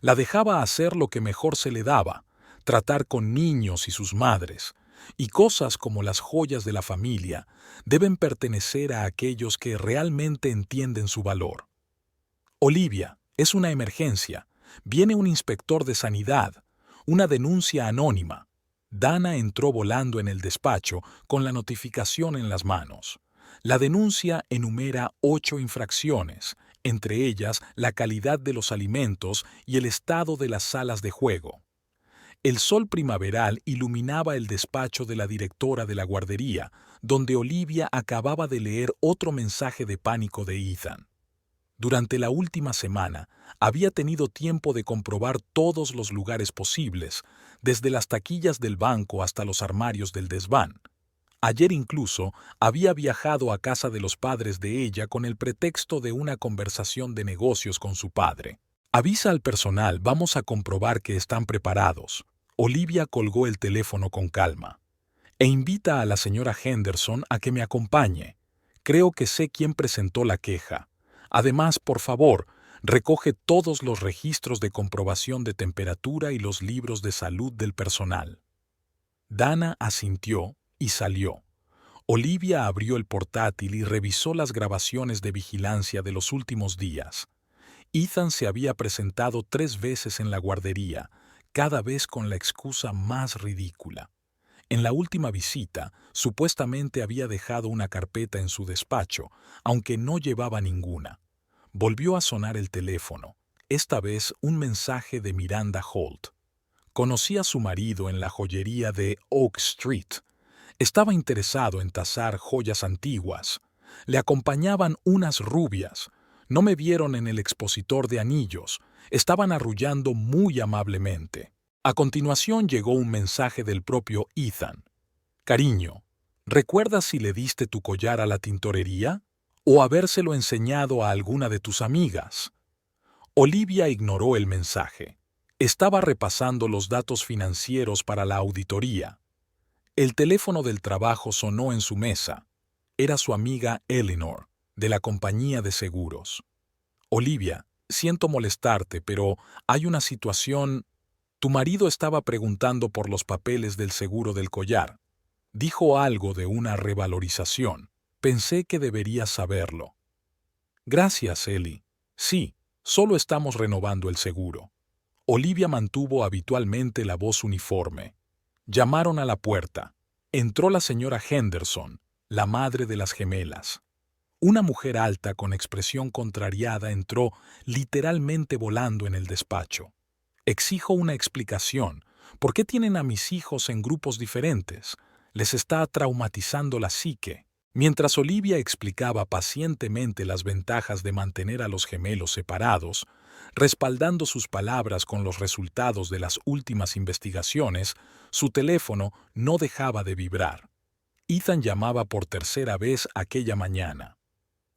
Speaker 1: La dejaba hacer lo que mejor se le daba, tratar con niños y sus madres, y cosas como las joyas de la familia deben pertenecer a aquellos que realmente entienden su valor. Olivia, es una emergencia. Viene un inspector de sanidad. Una denuncia anónima. Dana entró volando en el despacho con la notificación en las manos. La denuncia enumera 8 infracciones, entre ellas la calidad de los alimentos y el estado de las salas de juego. El sol primaveral iluminaba el despacho de la directora de la guardería, donde Olivia acababa de leer otro mensaje de pánico de Ethan. Durante la última semana, había tenido tiempo de comprobar todos los lugares posibles, desde las taquillas del banco hasta los armarios del desván. Ayer incluso había viajado a casa de los padres de ella con el pretexto de una conversación de negocios con su padre. Avisa al personal, vamos a comprobar que están preparados. Olivia colgó el teléfono con calma. E invita a la señora Henderson a que me acompañe. Creo que sé quién presentó la queja. Además, por favor, recoge todos los registros de comprobación de temperatura y los libros de salud del personal. Dana asintió y salió. Olivia abrió el portátil y revisó las grabaciones de vigilancia de los últimos días. Ethan se había presentado 3 veces en la guardería, cada vez con la excusa más ridícula. En la última visita, supuestamente había dejado una carpeta en su despacho, aunque no llevaba ninguna. Volvió a sonar el teléfono, esta vez un mensaje de Miranda Holt. Conocí a su marido en la joyería de Oak Street. Estaba interesado en tasar joyas antiguas. Le acompañaban unas rubias. No me vieron en el expositor de anillos. Estaban arrullando muy amablemente. A continuación llegó un mensaje del propio Ethan. Cariño, ¿recuerdas si le diste tu collar a la tintorería? ¿O habérselo enseñado a alguna de tus amigas? Olivia ignoró el mensaje. Estaba repasando los datos financieros para la auditoría. El teléfono del trabajo sonó en su mesa. Era su amiga Eleanor, de la compañía de seguros. Olivia, siento molestarte, pero hay una situación. Tu marido estaba preguntando por los papeles del seguro del collar. Dijo algo de una revalorización. Pensé que deberías saberlo. Gracias, Ellie. Sí, solo estamos renovando el seguro. Olivia mantuvo habitualmente la voz uniforme. Llamaron a la puerta. Entró la señora Henderson, la madre de las gemelas. Una mujer alta con expresión contrariada entró literalmente volando en el despacho. Exijo una explicación. ¿Por qué tienen a mis hijos en grupos diferentes? Les está traumatizando la psique. Mientras Olivia explicaba pacientemente las ventajas de mantener a los gemelos separados, respaldando sus palabras con los resultados de las últimas investigaciones, su teléfono no dejaba de vibrar. Ethan llamaba por tercera vez aquella mañana.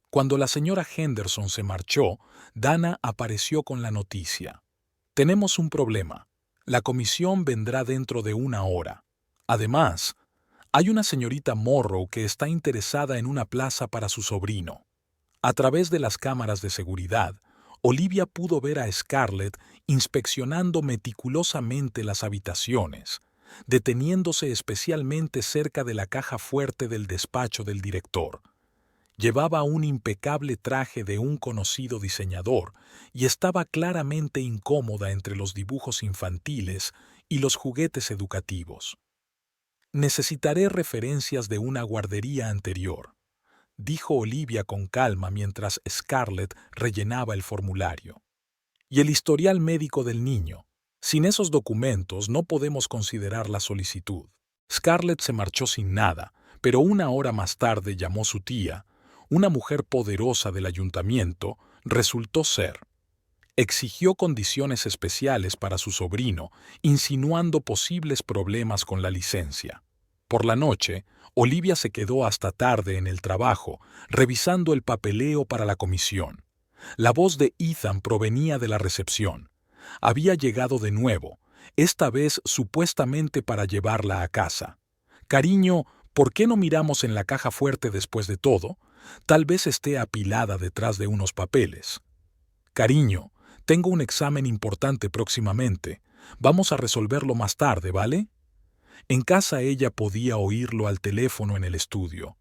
Speaker 1: Cuando la señora Henderson se marchó, Dana apareció con la noticia. Tenemos un problema. La comisión vendrá dentro de 1 hora. Además, hay una señorita Morrow que está interesada en una plaza para su sobrino. A través de las cámaras de seguridad, Olivia pudo ver a Scarlett inspeccionando meticulosamente las habitaciones, deteniéndose especialmente cerca de la caja fuerte del despacho del director. Llevaba un impecable traje de un conocido diseñador y estaba claramente incómoda entre los dibujos infantiles y los juguetes educativos. Necesitaré referencias de una guardería anterior, dijo Olivia con calma mientras Scarlett rellenaba el formulario. Y el historial médico del niño. Sin esos documentos no podemos considerar la solicitud. Scarlett se marchó sin nada, pero 1 hora más tarde llamó su tía, una mujer poderosa del ayuntamiento, resultó ser. Exigió condiciones especiales para su sobrino, insinuando posibles problemas con la licencia. Por la noche, Olivia se quedó hasta tarde en el trabajo, revisando el papeleo para la comisión. La voz de Ethan provenía de la recepción. Había llegado de nuevo, esta vez supuestamente para llevarla a casa. Cariño, ¿por qué no miramos en la caja fuerte después de todo? Tal vez esté apilada detrás de unos papeles. Cariño, tengo un examen importante próximamente. Vamos a resolverlo más tarde, ¿vale? En casa ella podía oírlo al teléfono en el estudio.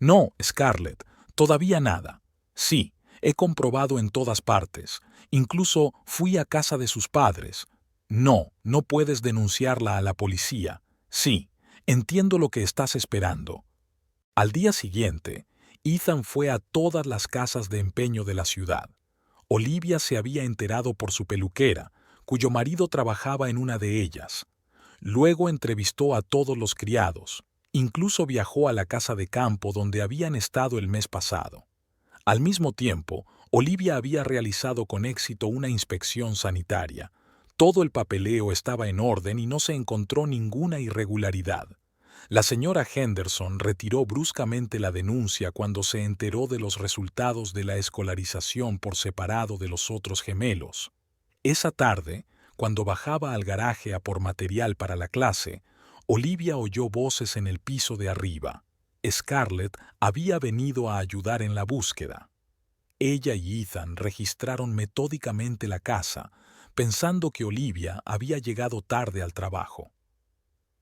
Speaker 1: No, Scarlett, todavía nada. Sí, he comprobado en todas partes. Incluso fui a casa de sus padres. No, no puedes denunciarla a la policía. Sí, entiendo lo que estás esperando. Al día siguiente, Ethan fue a todas las casas de empeño de la ciudad. Olivia se había enterado por su peluquera, cuyo marido trabajaba en una de ellas. Luego entrevistó a todos los criados. Incluso viajó a la casa de campo donde habían estado el mes pasado. Al mismo tiempo, Olivia había realizado con éxito una inspección sanitaria. Todo el papeleo estaba en orden y no se encontró ninguna irregularidad. La señora Henderson retiró bruscamente la denuncia cuando se enteró de los resultados de la escolarización por separado de los otros gemelos. Esa tarde, cuando bajaba al garaje a por material para la clase, Olivia oyó voces en el piso de arriba. Scarlett había venido a ayudar en la búsqueda. Ella y Ethan registraron metódicamente la casa, pensando que Olivia había llegado tarde al trabajo.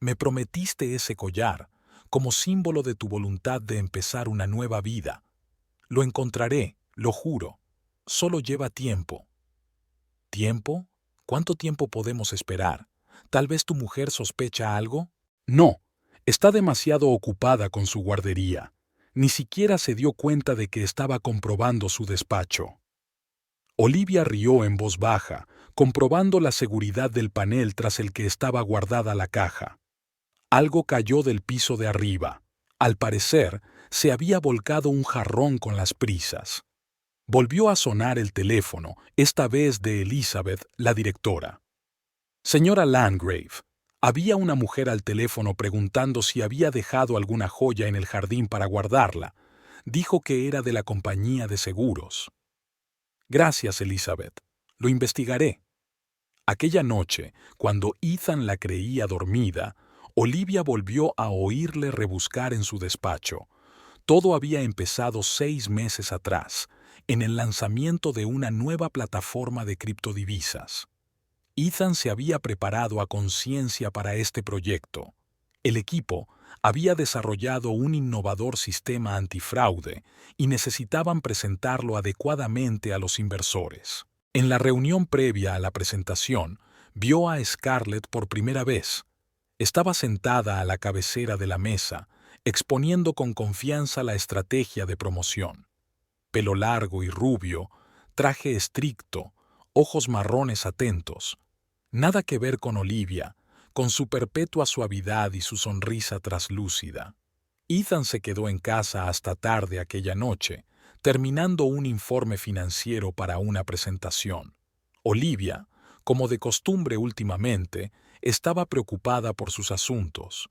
Speaker 1: Me prometiste ese collar, como símbolo de tu voluntad de empezar una nueva vida. Lo encontraré, lo juro. Solo lleva tiempo. ¿Tiempo? ¿Cuánto tiempo podemos esperar? ¿Tal vez tu mujer sospecha algo? No, está demasiado ocupada con su guardería. Ni siquiera se dio cuenta de que estaba comprobando su despacho. Olivia rió en voz baja, comprobando la seguridad del panel tras el que estaba guardada la caja. Algo cayó del piso de arriba. Al parecer, se había volcado un jarrón con las prisas. Volvió a sonar el teléfono, esta vez de Elizabeth, la directora. Señora Landgrave, había una mujer al teléfono preguntando si había dejado alguna joya en el jardín para guardarla. Dijo que era de la compañía de seguros. Gracias, Elizabeth. Lo investigaré. Aquella noche, cuando Ethan la creía dormida, Olivia volvió a oírle rebuscar en su despacho. Todo había empezado 6 meses atrás, en el lanzamiento de una nueva plataforma de criptodivisas. Ethan se había preparado a conciencia para este proyecto. El equipo había desarrollado un innovador sistema antifraude y necesitaban presentarlo adecuadamente a los inversores. En la reunión previa a la presentación, vio a Scarlett por primera vez. Estaba sentada a la cabecera de la mesa, exponiendo con confianza la estrategia de promoción. Pelo largo y rubio, traje estricto, ojos marrones atentos. Nada que ver con Olivia, con su perpetua suavidad y su sonrisa traslúcida. Ethan se quedó en casa hasta tarde aquella noche, terminando un informe financiero para una presentación. Olivia, como de costumbre últimamente, estaba preocupada por sus asuntos.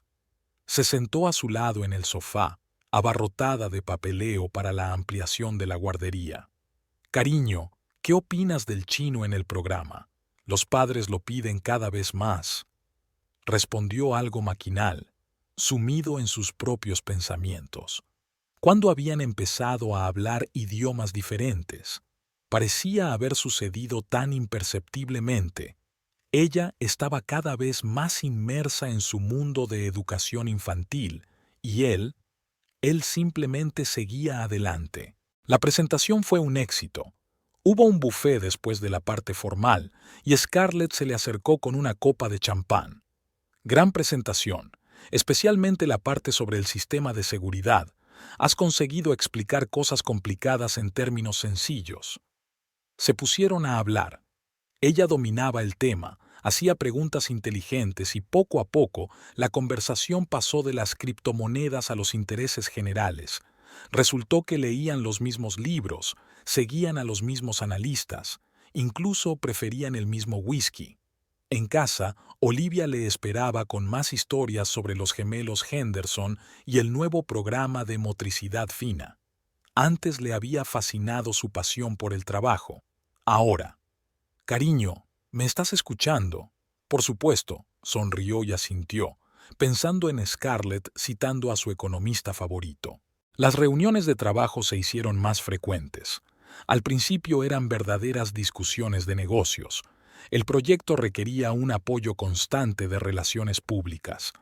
Speaker 1: Se sentó a su lado en el sofá, abarrotada de papeleo para la ampliación de la guardería. Cariño, ¿qué opinas del chino en el programa? Los padres lo piden cada vez más. Respondió algo maquinal, sumido en sus propios pensamientos. ¿Cuándo habían empezado a hablar idiomas diferentes? Parecía haber sucedido tan imperceptiblemente. Ella estaba cada vez más inmersa en su mundo de educación infantil, y él simplemente seguía adelante. La presentación fue un éxito. Hubo un buffet después de la parte formal, y Scarlett se le acercó con una copa de champán. Gran presentación, especialmente la parte sobre el sistema de seguridad. Has conseguido explicar cosas complicadas en términos sencillos. Se pusieron a hablar. Ella dominaba el tema, hacía preguntas inteligentes y poco a poco la conversación pasó de las criptomonedas a los intereses generales. Resultó que leían los mismos libros, seguían a los mismos analistas, incluso preferían el mismo whisky. En casa, Olivia le esperaba con más historias sobre los gemelos Henderson y el nuevo programa de motricidad fina. Antes le había fascinado su pasión por el trabajo. Ahora, cariño, ¿me estás escuchando? Por supuesto, sonrió y asintió, pensando en Scarlett citando a su economista favorito. Las reuniones de trabajo se hicieron más frecuentes. Al principio eran verdaderas discusiones de negocios. El proyecto requería un apoyo constante de relaciones públicas.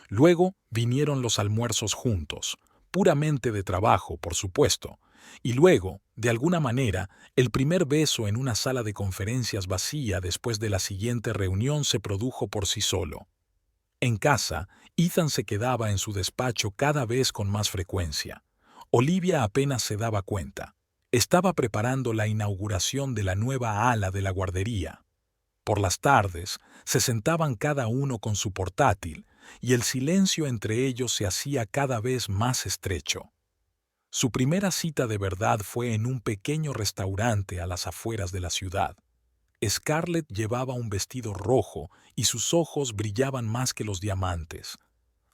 Speaker 1: Luego vinieron los almuerzos juntos, puramente de trabajo, por supuesto. Y luego, de alguna manera, el primer beso en una sala de conferencias vacía después de la siguiente reunión se produjo por sí solo. En casa, Ethan se quedaba en su despacho cada vez con más frecuencia. Olivia apenas se daba cuenta. Estaba preparando la inauguración de la nueva ala de la guardería. Por las tardes, se sentaban cada uno con su portátil, y el silencio entre ellos se hacía cada vez más estrecho. Su primera cita de verdad fue en un pequeño restaurante a las afueras de la ciudad. Scarlett llevaba un vestido rojo y sus ojos brillaban más que los diamantes.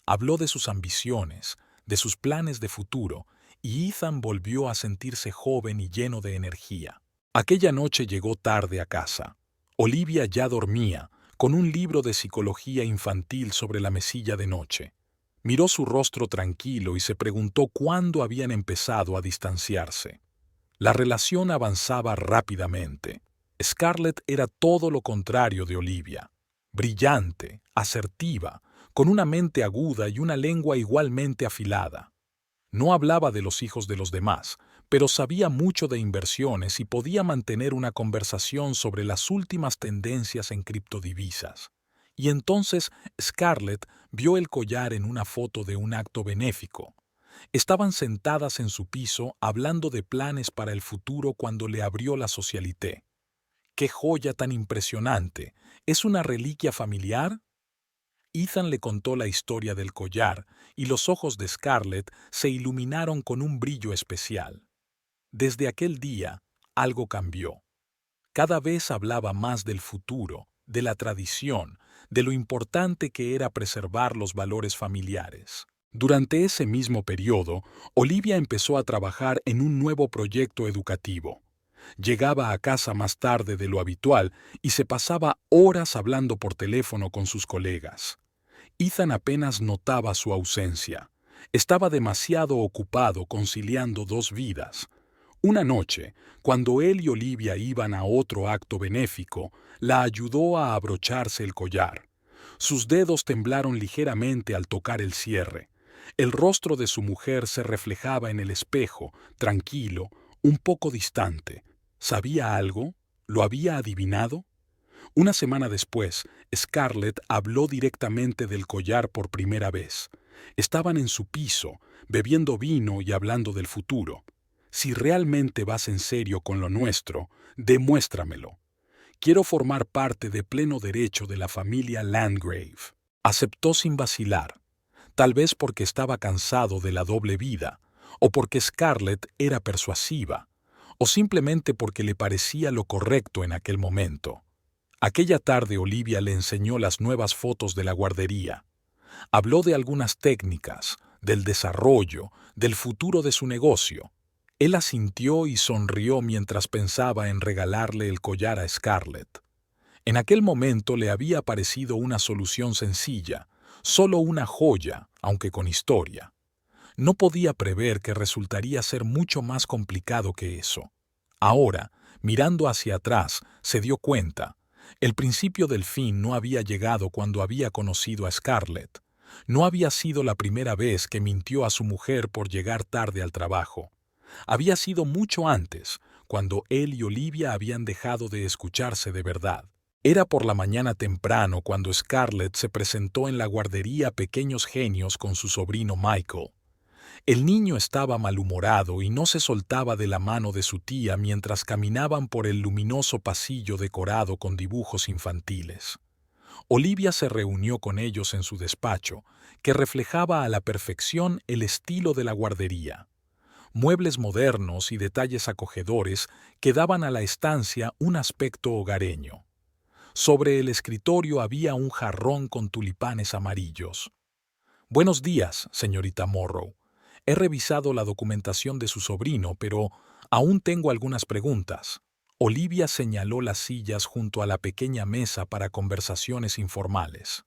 Speaker 1: Habló de sus ambiciones, de sus planes de futuro, y Ethan volvió a sentirse joven y lleno de energía. Aquella noche llegó tarde a casa. Olivia ya dormía, con un libro de psicología infantil sobre la mesilla de noche. Miró su rostro tranquilo y se preguntó cuándo habían empezado a distanciarse. La relación avanzaba rápidamente. Scarlett era todo lo contrario de Olivia. Brillante, asertiva, con una mente aguda y una lengua igualmente afilada. No hablaba de los hijos de los demás, pero sabía mucho de inversiones y podía mantener una conversación sobre las últimas tendencias en criptodivisas. Y entonces Scarlett vio el collar en una foto de un acto benéfico. Estaban sentadas en su piso hablando de planes para el futuro cuando le abrió la Socialité. ¡Qué joya tan impresionante! ¿Es una reliquia familiar? Ethan le contó la historia del collar y los ojos de Scarlett se iluminaron con un brillo especial. Desde aquel día, algo cambió. Cada vez hablaba más del futuro, de la tradición, de lo importante que era preservar los valores familiares. Durante ese mismo periodo, Olivia empezó a trabajar en un nuevo proyecto educativo. Llegaba a casa más tarde de lo habitual y se pasaba horas hablando por teléfono con sus colegas. Ethan apenas notaba su ausencia. Estaba demasiado ocupado conciliando dos vidas. Una noche, cuando él y Olivia iban a otro acto benéfico, la ayudó a abrocharse el collar. Sus dedos temblaron ligeramente al tocar el cierre. El rostro de su mujer se reflejaba en el espejo, tranquilo, un poco distante. ¿Sabía algo? ¿Lo había adivinado? Una semana después, Scarlett habló directamente del collar por primera vez. Estaban en su piso, bebiendo vino y hablando del futuro. Si realmente vas en serio con lo nuestro, demuéstramelo. Quiero formar parte de pleno derecho de la familia Landgrave. Aceptó sin vacilar, tal vez porque estaba cansado de la doble vida, o porque Scarlett era persuasiva, o simplemente porque le parecía lo correcto en aquel momento. Aquella tarde Olivia le enseñó las nuevas fotos de la guardería. Habló de algunas técnicas, del desarrollo, del futuro de su negocio. Él asintió y sonrió mientras pensaba en regalarle el collar a Scarlett. En aquel momento le había parecido una solución sencilla, solo una joya, aunque con historia. No podía prever que resultaría ser mucho más complicado que eso. Ahora, mirando hacia atrás, se dio cuenta. El principio del fin no había llegado cuando había conocido a Scarlett. No había sido la primera vez que mintió a su mujer por llegar tarde al trabajo. Había sido mucho antes, cuando él y Olivia habían dejado de escucharse de verdad. Era por la mañana temprano cuando Scarlett se presentó en la guardería Pequeños Genios con su sobrino Michael. El niño estaba malhumorado y no se soltaba de la mano de su tía mientras caminaban por el luminoso pasillo decorado con dibujos infantiles. Olivia se reunió con ellos en su despacho, que reflejaba a la perfección el estilo de la guardería. Muebles modernos y detalles acogedores que daban a la estancia un aspecto hogareño. Sobre el escritorio había un jarrón con tulipanes amarillos. «Buenos días, señorita Morrow. He revisado la documentación de su sobrino, pero aún tengo algunas preguntas». Olivia señaló las sillas junto a la pequeña mesa para conversaciones informales.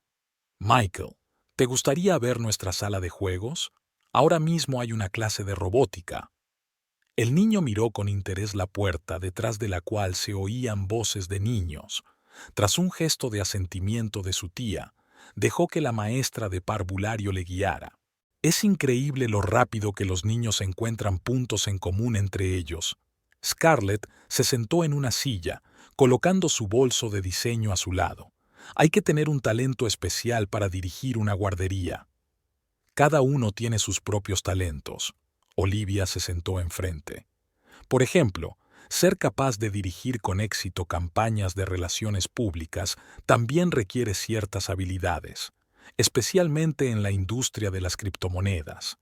Speaker 1: «Michael, ¿te gustaría ver nuestra sala de juegos? Ahora mismo hay una clase de robótica». El niño miró con interés la puerta, detrás de la cual se oían voces de niños. Tras un gesto de asentimiento de su tía, dejó que la maestra de parvulario le guiara. Es increíble lo rápido que los niños encuentran puntos en común entre ellos. Scarlett se sentó en una silla, colocando su bolso de diseño a su lado. Hay que tener un talento especial para dirigir una guardería. Cada uno tiene sus propios talentos. Olivia se sentó enfrente. Por ejemplo, ser capaz de dirigir con éxito campañas de relaciones públicas también requiere ciertas habilidades, especialmente en la industria de las criptomonedas.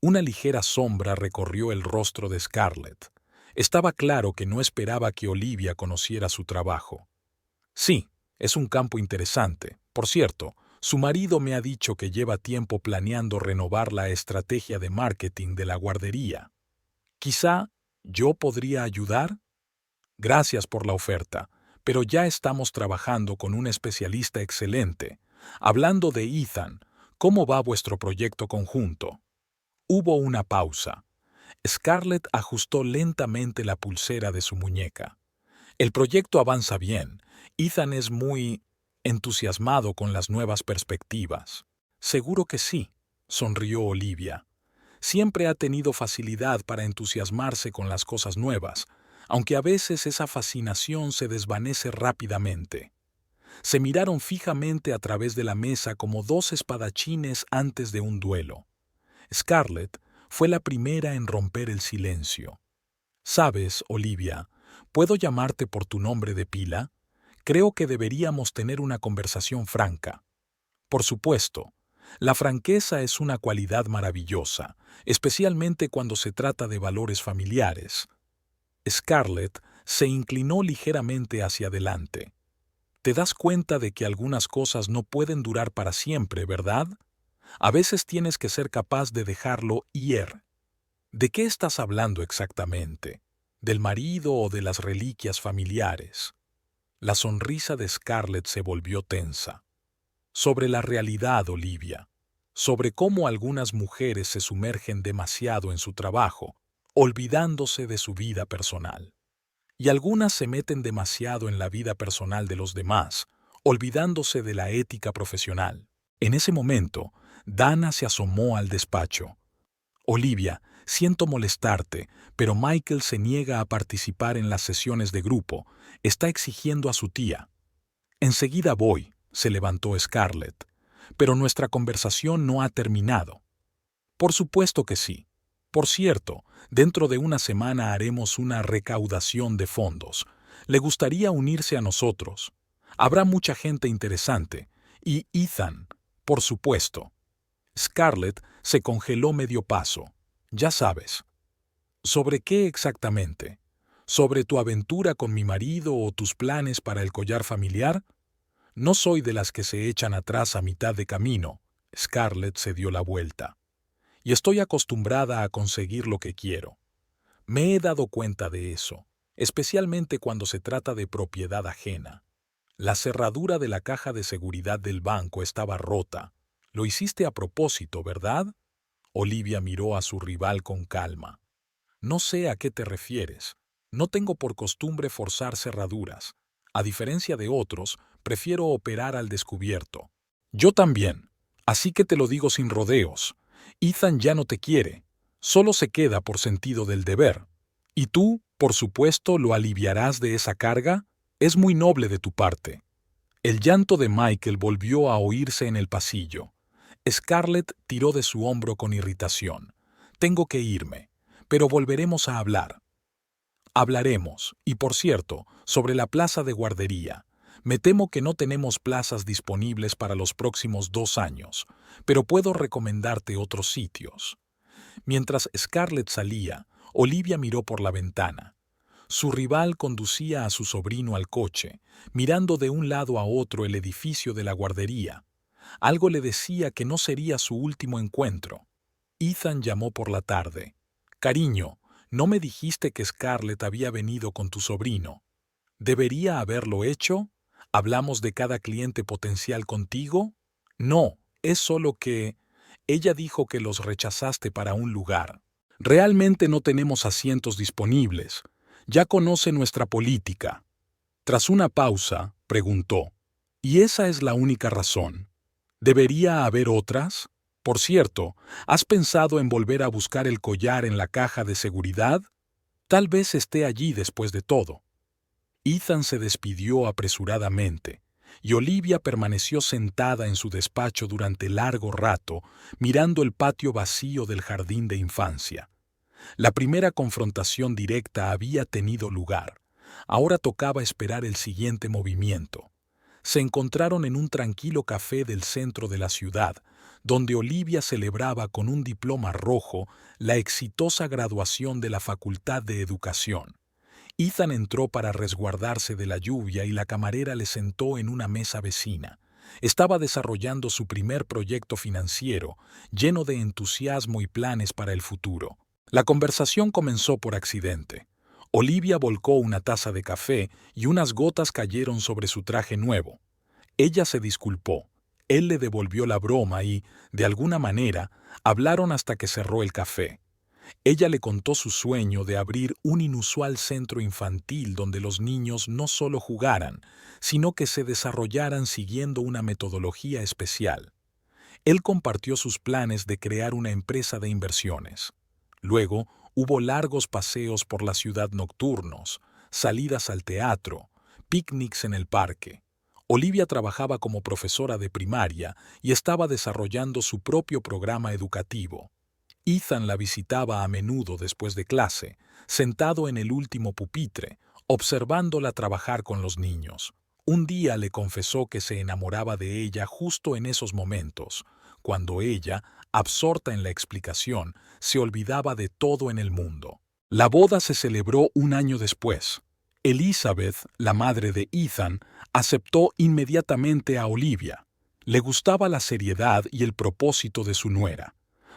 Speaker 1: Una ligera sombra recorrió el rostro de Scarlett. Estaba claro que no esperaba que Olivia conociera su trabajo. Sí, es un campo interesante. Por cierto, su marido me ha dicho que lleva tiempo planeando renovar la estrategia de marketing de la guardería. Quizá yo podría ayudar. Gracias por la oferta, pero ya estamos trabajando con un especialista excelente. Hablando de Ethan, ¿cómo va vuestro proyecto conjunto? Hubo una pausa. Scarlett ajustó lentamente la pulsera de su muñeca. El proyecto avanza bien. Ethan es muy entusiasmado con las nuevas perspectivas. Seguro que sí, sonrió Olivia. Siempre ha tenido facilidad para entusiasmarse con las cosas nuevas, aunque a veces esa fascinación se desvanece rápidamente. Se miraron fijamente a través de la mesa como dos espadachines antes de un duelo. Scarlett fue la primera en romper el silencio. «Sabes, Olivia, ¿Puedo llamarte por tu nombre de pila? Creo que deberíamos tener una conversación franca. Por supuesto, la franqueza es una cualidad maravillosa, especialmente cuando se trata de valores familiares. Scarlett se inclinó ligeramente hacia adelante. Te das cuenta de que algunas cosas no pueden durar para siempre, ¿verdad? A veces tienes que ser capaz de dejarlo ir. ¿De qué estás hablando exactamente? ¿Del marido o de las reliquias familiares? La sonrisa de Scarlett se volvió tensa. Sobre la realidad, Olivia. Sobre cómo algunas mujeres se sumergen demasiado en su trabajo, olvidándose de su vida personal. Y algunas se meten demasiado en la vida personal de los demás, olvidándose de la ética profesional. En ese momento, Dana se asomó al despacho. Olivia, siento molestarte, pero Michael se niega a participar en las sesiones de grupo. Está exigiendo a su tía. Enseguida voy, se levantó Scarlett. Pero nuestra conversación no ha terminado. Por supuesto que sí. Por cierto, dentro de una semana haremos una recaudación de fondos. ¿Le gustaría unirse a nosotros? Habrá mucha gente interesante. Y Ethan, por supuesto. Scarlett se congeló medio paso. Ya sabes. ¿Sobre qué exactamente? ¿Sobre tu aventura con mi marido o tus planes para el collar familiar? No soy de las que se echan atrás a mitad de camino. Scarlett se dio la vuelta. Y estoy acostumbrada a conseguir lo que quiero. Me he dado cuenta de eso, especialmente cuando se trata de propiedad ajena. La cerradura de la caja de seguridad del banco estaba rota. Lo hiciste a propósito, ¿verdad? Olivia miró a su rival con calma. No sé a qué te refieres. No tengo por costumbre forzar cerraduras. A diferencia de otros, prefiero operar al descubierto. Yo también. Así que te lo digo sin rodeos. Ethan ya no te quiere. Solo se queda por sentido del deber. ¿Y tú, por supuesto, lo aliviarás de esa carga? Es muy noble de tu parte. El llanto de Michael volvió a oírse en el pasillo. Scarlett tiró de su hombro con irritación. Tengo que irme, pero volveremos a hablar. Hablaremos, y por cierto, sobre la plaza de guardería. Me temo que no tenemos plazas disponibles para los próximos 2 años, pero puedo recomendarte otros sitios. Mientras Scarlett salía, Olivia miró por la ventana. Su rival conducía a su sobrino al coche, mirando de un lado a otro el edificio de la guardería. Algo le decía que no sería su último encuentro. Ethan llamó por la tarde. Cariño, ¿no me dijiste que Scarlett había venido con tu sobrino? ¿Debería haberlo hecho? ¿Hablamos de cada cliente potencial contigo? No, es solo que... Ella dijo que los rechazaste para un lugar. Realmente no tenemos asientos disponibles. Ya conoce nuestra política. Tras una pausa, preguntó, ¿y esa es la única razón? ¿Debería haber otras? Por cierto, ¿has pensado en volver a buscar el collar en la caja de seguridad? Tal vez esté allí después de todo. Ethan se despidió apresuradamente, y Olivia permaneció sentada en su despacho durante largo rato, mirando el patio vacío del jardín de infancia. La primera confrontación directa había tenido lugar. Ahora tocaba esperar el siguiente movimiento. Se encontraron en un tranquilo café del centro de la ciudad, donde Olivia celebraba con un diploma rojo la exitosa graduación de la Facultad de Educación. Ethan entró para resguardarse de la lluvia y la camarera le sentó en una mesa vecina. Estaba desarrollando su primer proyecto financiero, lleno de entusiasmo y planes para el futuro. La conversación comenzó por accidente. Olivia volcó una taza de café y unas gotas cayeron sobre su traje nuevo. Ella se disculpó. Él le devolvió la broma y, de alguna manera, hablaron hasta que cerró el café. Ella le contó su sueño de abrir un inusual centro infantil donde los niños no solo jugaran, sino que se desarrollaran siguiendo una metodología especial. Él compartió sus planes de crear una empresa de inversiones. Luego, hubo largos paseos por la ciudad nocturnos, salidas al teatro, picnics en el parque. Olivia trabajaba como profesora de primaria y estaba desarrollando su propio programa educativo. Ethan la visitaba a menudo después de clase, sentado en el último pupitre, observándola trabajar con los niños. Un día le confesó que se enamoraba de ella justo en esos momentos, cuando ella, absorta en la explicación, se olvidaba de todo en el mundo. La boda se celebró un año después. Elizabeth, la madre de Ethan, aceptó inmediatamente a Olivia. Le gustaba la seriedad y el propósito de su nuera.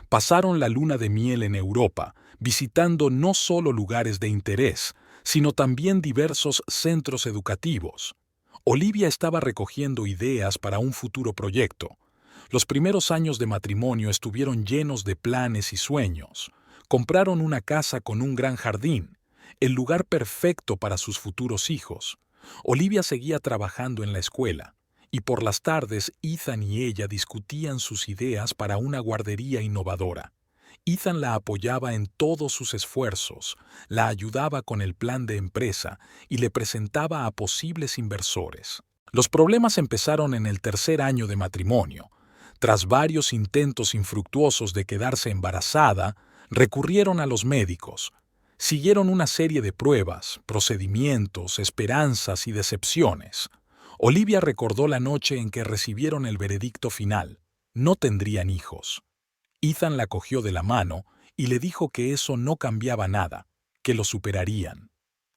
Speaker 1: Pasaron la luna de miel en Europa, visitando no solo lugares de interés, sino también diversos centros educativos. Olivia estaba recogiendo ideas para un futuro proyecto. Los primeros años de matrimonio estuvieron llenos de planes y sueños. Compraron una casa con un gran jardín, el lugar perfecto para sus futuros hijos. Olivia seguía trabajando en la escuela, y por las tardes Ethan y ella discutían sus ideas para una guardería innovadora. Ethan la apoyaba en todos sus esfuerzos, la ayudaba con el plan de empresa y le presentaba a posibles inversores. Los problemas empezaron en el tercer año de matrimonio. Tras varios intentos infructuosos de quedarse embarazada, recurrieron a los médicos. Siguieron una serie de pruebas, procedimientos, esperanzas y decepciones. Olivia recordó la noche en que recibieron el veredicto final. No tendrían hijos. Ethan la cogió de la mano y le dijo que eso no cambiaba nada, que lo superarían.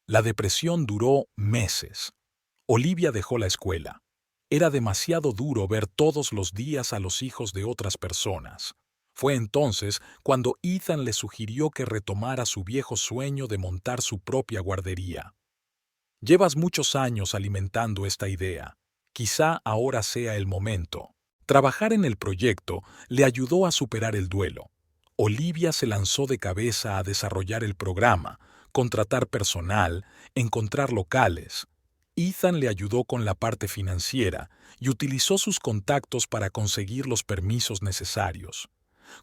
Speaker 1: La depresión duró meses. Olivia dejó la escuela. Era demasiado duro ver todos los días a los hijos de otras personas. Fue entonces cuando Ethan le sugirió que retomara su viejo sueño de montar su propia guardería. Llevas muchos años alimentando esta idea. Quizá ahora sea el momento. Trabajar en el proyecto le ayudó a superar el duelo. Olivia se lanzó de cabeza a desarrollar el programa, contratar personal, encontrar locales. Ethan le ayudó con la parte financiera y utilizó sus contactos para conseguir los permisos necesarios.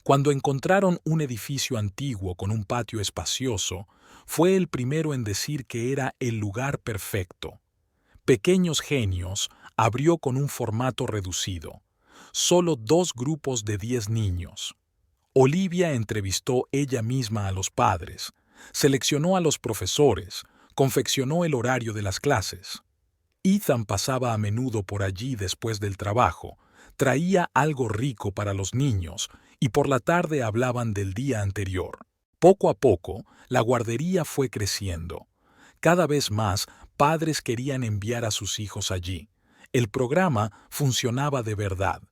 Speaker 1: Cuando encontraron un edificio antiguo con un patio espacioso, fue el primero en decir que era el lugar perfecto. Pequeños Genios abrió con un formato reducido. Solo 2 grupos de 10 niños. Olivia entrevistó ella misma a los padres, seleccionó a los profesores, confeccionó el horario de las clases. Ethan pasaba a menudo por allí después del trabajo, traía algo rico para los niños y por la tarde hablaban del día anterior. Poco a poco, la guardería fue creciendo. Cada vez más, padres querían enviar a sus hijos allí. El programa funcionaba de verdad.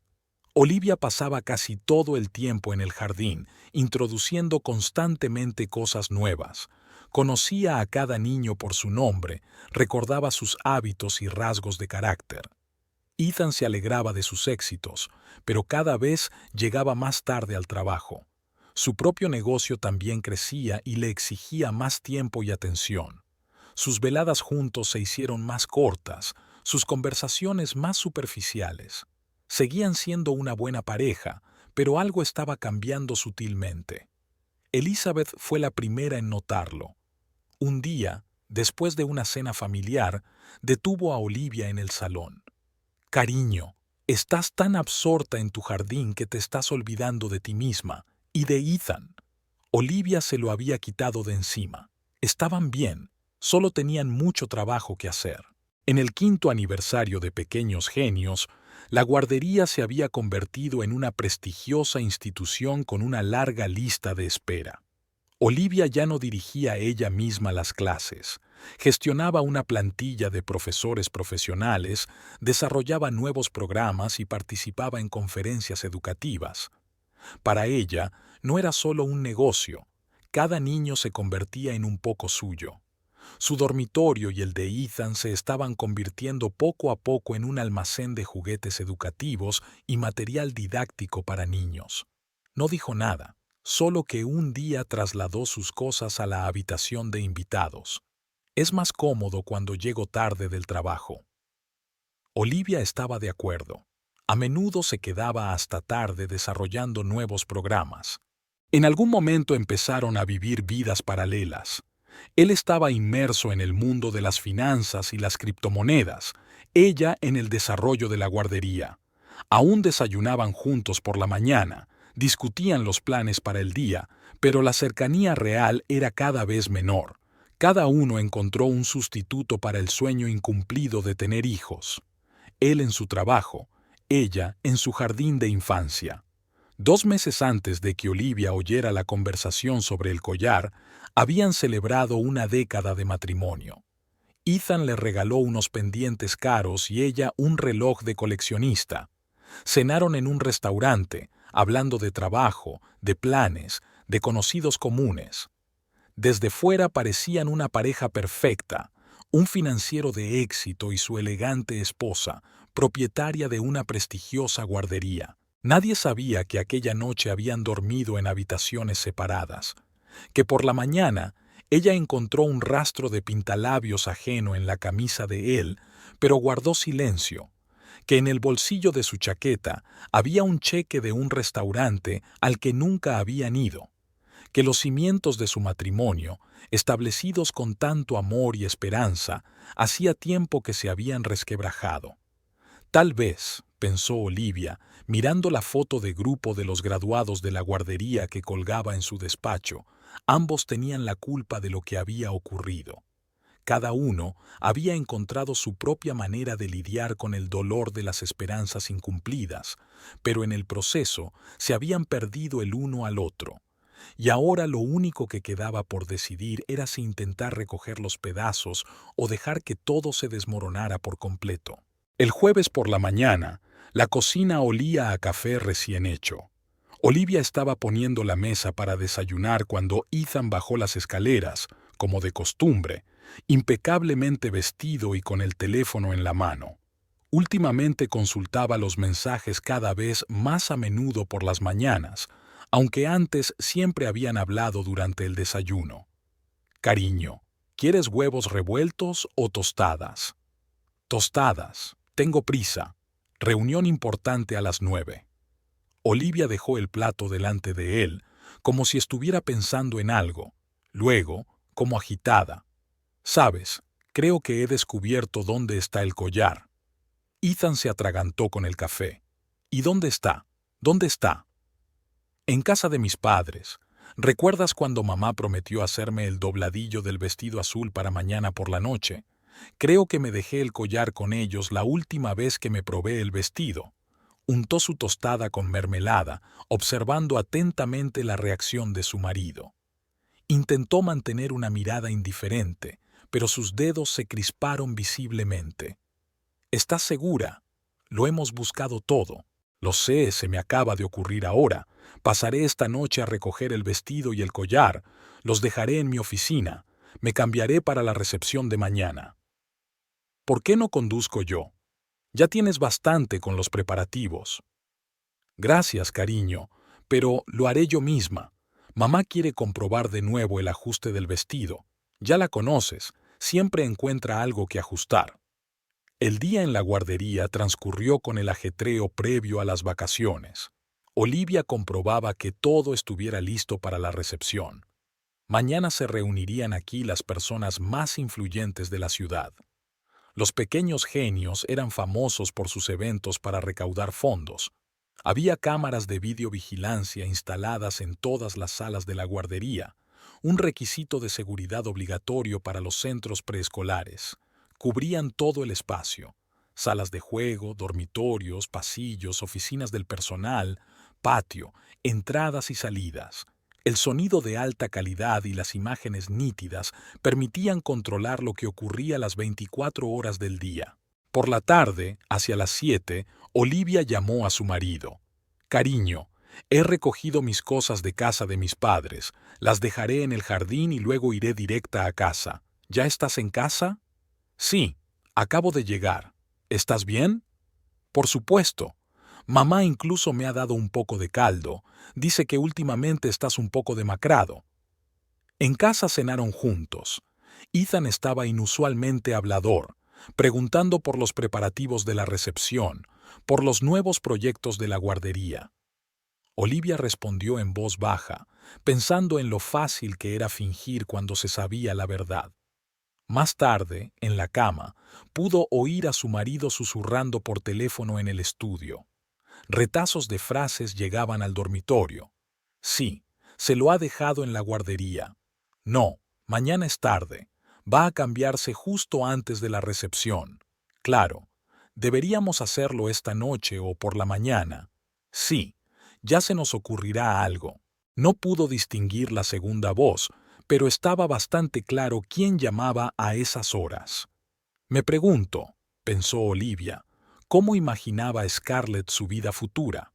Speaker 1: Olivia pasaba casi todo el tiempo en el jardín, introduciendo constantemente cosas nuevas. Conocía a cada niño por su nombre, recordaba sus hábitos y rasgos de carácter. Ethan se alegraba de sus éxitos, pero cada vez llegaba más tarde al trabajo. Su propio negocio también crecía y le exigía más tiempo y atención. Sus veladas juntos se hicieron más cortas, sus conversaciones más superficiales. Seguían siendo una buena pareja, pero algo estaba cambiando sutilmente. Elizabeth fue la primera en notarlo. Un día, después de una cena familiar, detuvo a Olivia en el salón. «Cariño, estás tan absorta en tu jardín que te estás olvidando de ti misma y de Ethan». Olivia se lo había quitado de encima. Estaban bien, solo tenían mucho trabajo que hacer. En el 5º aniversario de Pequeños Genios, la guardería se había convertido en una prestigiosa institución con una larga lista de espera. Olivia ya no dirigía ella misma las clases, gestionaba una plantilla de profesores profesionales, desarrollaba nuevos programas y participaba en conferencias educativas. Para ella, no era solo un negocio, cada niño se convertía en un poco suyo. Su dormitorio y el de Ethan se estaban convirtiendo poco a poco en un almacén de juguetes educativos y material didáctico para niños. No dijo nada, solo que un día trasladó sus cosas a la habitación de invitados. «Es más cómodo cuando llego tarde del trabajo». Olivia estaba de acuerdo. A menudo se quedaba hasta tarde desarrollando nuevos programas. En algún momento empezaron a vivir vidas paralelas. Él estaba inmerso en el mundo de las finanzas y las criptomonedas, ella en el desarrollo de la guardería. Aún desayunaban juntos por la mañana, discutían los planes para el día, pero la cercanía real era cada vez menor. Cada uno encontró un sustituto para el sueño incumplido de tener hijos. Él en su trabajo, ella en su jardín de infancia. 2 meses antes de que Olivia oyera la conversación sobre el collar, habían celebrado una década de matrimonio. Ethan le regaló unos pendientes caros y ella un reloj de coleccionista. Cenaron en un restaurante, hablando de trabajo, de planes, de conocidos comunes. Desde fuera parecían una pareja perfecta, un financiero de éxito y su elegante esposa, propietaria de una prestigiosa guardería. Nadie sabía que aquella noche habían dormido en habitaciones separadas, que por la mañana ella encontró un rastro de pintalabios ajeno en la camisa de él, pero guardó silencio, que en el bolsillo de su chaqueta había un cheque de un restaurante al que nunca habían ido, que los cimientos de su matrimonio, establecidos con tanto amor y esperanza, hacía tiempo que se habían resquebrajado. Tal vez, pensó Olivia, mirando la foto de grupo de los graduados de la guardería que colgaba en su despacho, ambos tenían la culpa de lo que había ocurrido. Cada uno había encontrado su propia manera de lidiar con el dolor de las esperanzas incumplidas, pero en el proceso se habían perdido el uno al otro. Y ahora lo único que quedaba por decidir era si intentar recoger los pedazos o dejar que todo se desmoronara por completo. El jueves por la mañana, la cocina olía a café recién hecho. Olivia estaba poniendo la mesa para desayunar cuando Ethan bajó las escaleras, como de costumbre, impecablemente vestido y con el teléfono en la mano. Últimamente consultaba los mensajes cada vez más a menudo por las mañanas, aunque antes siempre habían hablado durante el desayuno. Cariño, ¿quieres huevos revueltos o tostadas? Tostadas. Tengo prisa. Reunión importante a las 9. Olivia dejó el plato delante de él, como si estuviera pensando en algo. Luego, como agitada. Sabes, creo que he descubierto dónde está el collar. Ethan se atragantó con el café. ¿Y dónde está? ¿Dónde está? En casa de mis padres. ¿Recuerdas cuando mamá prometió hacerme el dobladillo del vestido azul para mañana por la noche? Creo que me dejé el collar con ellos la última vez que me probé el vestido. Untó su tostada con mermelada, observando atentamente la reacción de su marido. Intentó mantener una mirada indiferente, pero sus dedos se crisparon visiblemente. ¿Estás segura? Lo hemos buscado todo. Lo sé, se me acaba de ocurrir ahora. Pasaré esta noche a recoger el vestido y el collar. Los dejaré en mi oficina. Me cambiaré para la recepción de mañana. ¿Por qué no conduzco yo? Ya tienes bastante con los preparativos. Gracias, cariño, pero lo haré yo misma. Mamá quiere comprobar de nuevo el ajuste del vestido. Ya la conoces, siempre encuentra algo que ajustar. El día en la guardería transcurrió con el ajetreo previo a las vacaciones. Olivia comprobaba que todo estuviera listo para la recepción. Mañana se reunirían aquí las personas más influyentes de la ciudad. Los pequeños genios eran famosos por sus eventos para recaudar fondos. Había cámaras de videovigilancia instaladas en todas las salas de la guardería, un requisito de seguridad obligatorio para los centros preescolares. Cubrían todo el espacio: salas de juego, dormitorios, pasillos, oficinas del personal, patio, entradas y salidas. El sonido de alta calidad y las imágenes nítidas permitían controlar lo que ocurría las 24 horas del día. Por la tarde, hacia las 7, Olivia llamó a su marido. Cariño, he recogido mis cosas de casa de mis padres, las dejaré en el jardín y luego iré directa a casa. ¿Ya estás en casa? Sí, acabo de llegar. ¿Estás bien? Por supuesto. Mamá incluso me ha dado un poco de caldo. Dice que últimamente estás un poco demacrado. En casa cenaron juntos. Ethan estaba inusualmente hablador, preguntando por los preparativos de la recepción, por los nuevos proyectos de la guardería. Olivia respondió en voz baja, pensando en lo fácil que era fingir cuando se sabía la verdad. Más tarde, en la cama, pudo oír a su marido susurrando por teléfono en el estudio. Retazos de frases llegaban al dormitorio. Sí, se lo ha dejado en la guardería. No, mañana es tarde. Va a cambiarse justo antes de la recepción. Claro, deberíamos hacerlo esta noche o por la mañana. Sí, ya se nos ocurrirá algo. No pudo distinguir la segunda voz, pero estaba bastante claro quién llamaba a esas horas. Me pregunto, pensó Olivia, cómo imaginaba Scarlett su vida futura.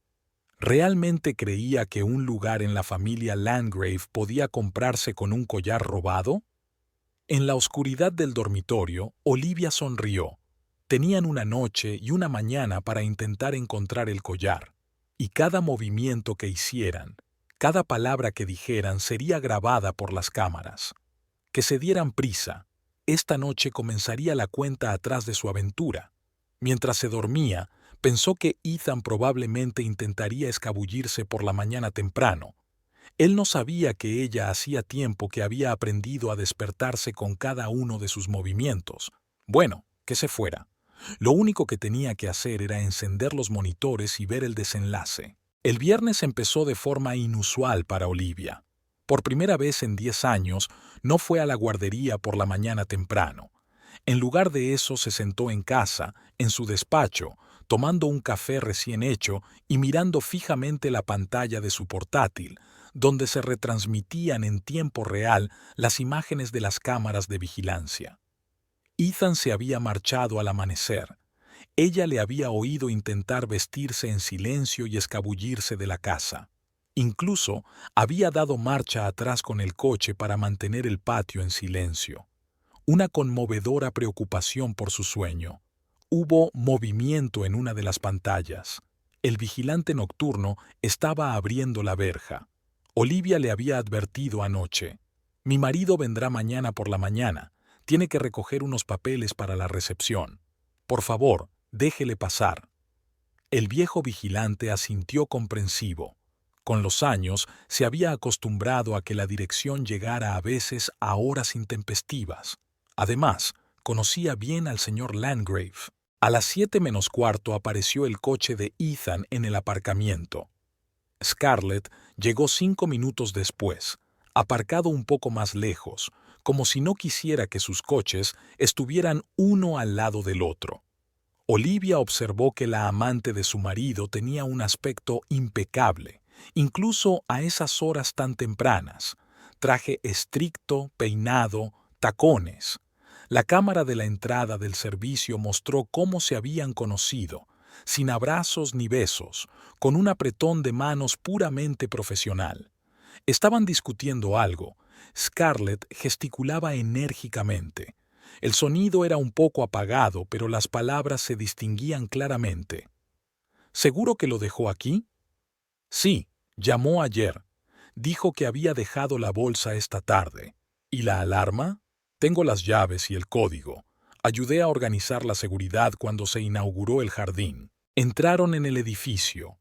Speaker 1: ¿Realmente creía que un lugar en la familia Landgrave podía comprarse con un collar robado? En la oscuridad del dormitorio, Olivia sonrió. Tenían una noche y una mañana para intentar encontrar el collar, y cada movimiento que hicieran, cada palabra que dijeran sería grabada por las cámaras. Que se dieran prisa. Esta noche comenzaría la cuenta atrás de su aventura. Mientras se dormía, pensó que Ethan probablemente intentaría escabullirse por la mañana temprano. Él no sabía que ella hacía tiempo que había aprendido a despertarse con cada uno de sus movimientos. Bueno, que se fuera. Lo único que tenía que hacer era encender los monitores y ver el desenlace. El viernes empezó de forma inusual para Olivia. Por primera vez en 10 años, no fue a la guardería por la mañana temprano. En lugar de eso, se sentó en casa, en su despacho, tomando un café recién hecho y mirando fijamente la pantalla de su portátil, donde se retransmitían en tiempo real las imágenes de las cámaras de vigilancia. Ethan se había marchado al amanecer. Ella le había oído intentar vestirse en silencio y escabullirse de la casa. Incluso había dado marcha atrás con el coche para mantener el patio en silencio. Una conmovedora preocupación por su sueño. Hubo movimiento en una de las pantallas. El vigilante nocturno estaba abriendo la verja. Olivia le había advertido anoche: «Mi marido vendrá mañana por la mañana. Tiene que recoger unos papeles para la recepción. Por favor, déjele pasar». El viejo vigilante asintió comprensivo. Con los años se había acostumbrado a que la dirección llegara a veces a horas intempestivas. Además, conocía bien al señor Landgrave. A las 7 menos cuarto apareció el coche de Ethan en el aparcamiento. Scarlett llegó 5 minutos después, aparcado un poco más lejos, como si no quisiera que sus coches estuvieran uno al lado del otro. Olivia observó que la amante de su marido tenía un aspecto impecable, incluso a esas horas tan tempranas. Traje estricto, peinado, tacones. La cámara de la entrada del servicio mostró cómo se habían conocido, sin abrazos ni besos, con un apretón de manos puramente profesional. Estaban discutiendo algo. Scarlett gesticulaba enérgicamente. El sonido era un poco apagado, pero las palabras se distinguían claramente. ¿Seguro que lo dejó aquí? Sí, llamó ayer. Dijo que había dejado la bolsa esta tarde. ¿Y la alarma? Tengo las llaves y el código. Ayudé a organizar la seguridad cuando se inauguró el jardín. Entraron en el edificio.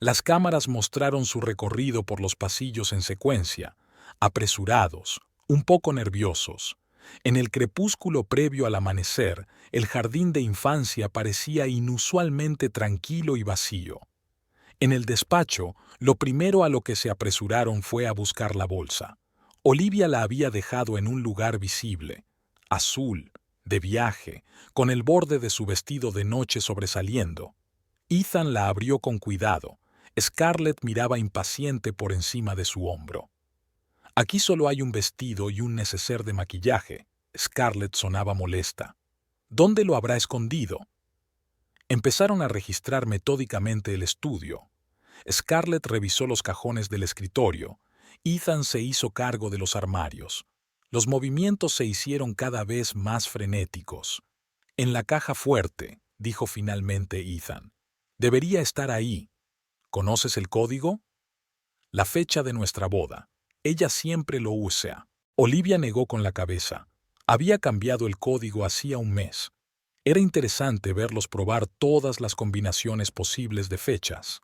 Speaker 1: Las cámaras mostraron su recorrido por los pasillos en secuencia, apresurados, un poco nerviosos. En el crepúsculo previo al amanecer, el jardín de infancia parecía inusualmente tranquilo y vacío. En el despacho, lo primero a lo que se apresuraron fue a buscar la bolsa. Olivia la había dejado en un lugar visible, azul, de viaje, con el borde de su vestido de noche sobresaliendo. Ethan la abrió con cuidado. Scarlett miraba impaciente por encima de su hombro. «Aquí solo hay un vestido y un neceser de maquillaje». Scarlett sonaba molesta. «¿Dónde lo habrá escondido?» Empezaron a registrar metódicamente el estudio. Scarlett revisó los cajones del escritorio. Ethan se hizo cargo de los armarios. Los movimientos se hicieron cada vez más frenéticos. «En la caja fuerte», dijo finalmente Ethan. «Debería estar ahí. ¿Conoces el código?» «La fecha de nuestra boda. Ella siempre lo usa». Olivia negó con la cabeza. Había cambiado el código hacía un mes. Era interesante verlos probar todas las combinaciones posibles de fechas.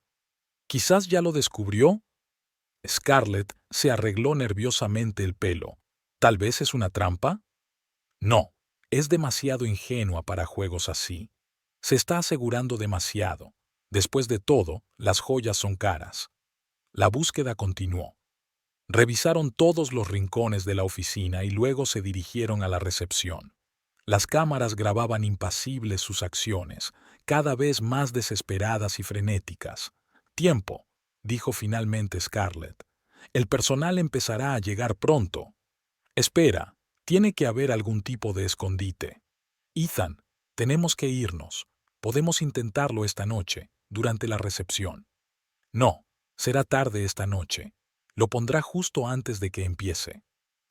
Speaker 1: ¿Quizás ya lo descubrió? Scarlett se arregló nerviosamente el pelo. ¿Tal vez es una trampa? No, es demasiado ingenua para juegos así. Se está asegurando demasiado. Después de todo, las joyas son caras. La búsqueda continuó. Revisaron todos los rincones de la oficina y luego se dirigieron a la recepción. Las cámaras grababan impasibles sus acciones, cada vez más desesperadas y frenéticas. «Tiempo», dijo finalmente Scarlett. «El personal empezará a llegar pronto». «Espera, tiene que haber algún tipo de escondite». «Ethan, tenemos que irnos. Podemos intentarlo esta noche, durante la recepción». «No, será tarde esta noche. Lo pondrá justo antes de que empiece».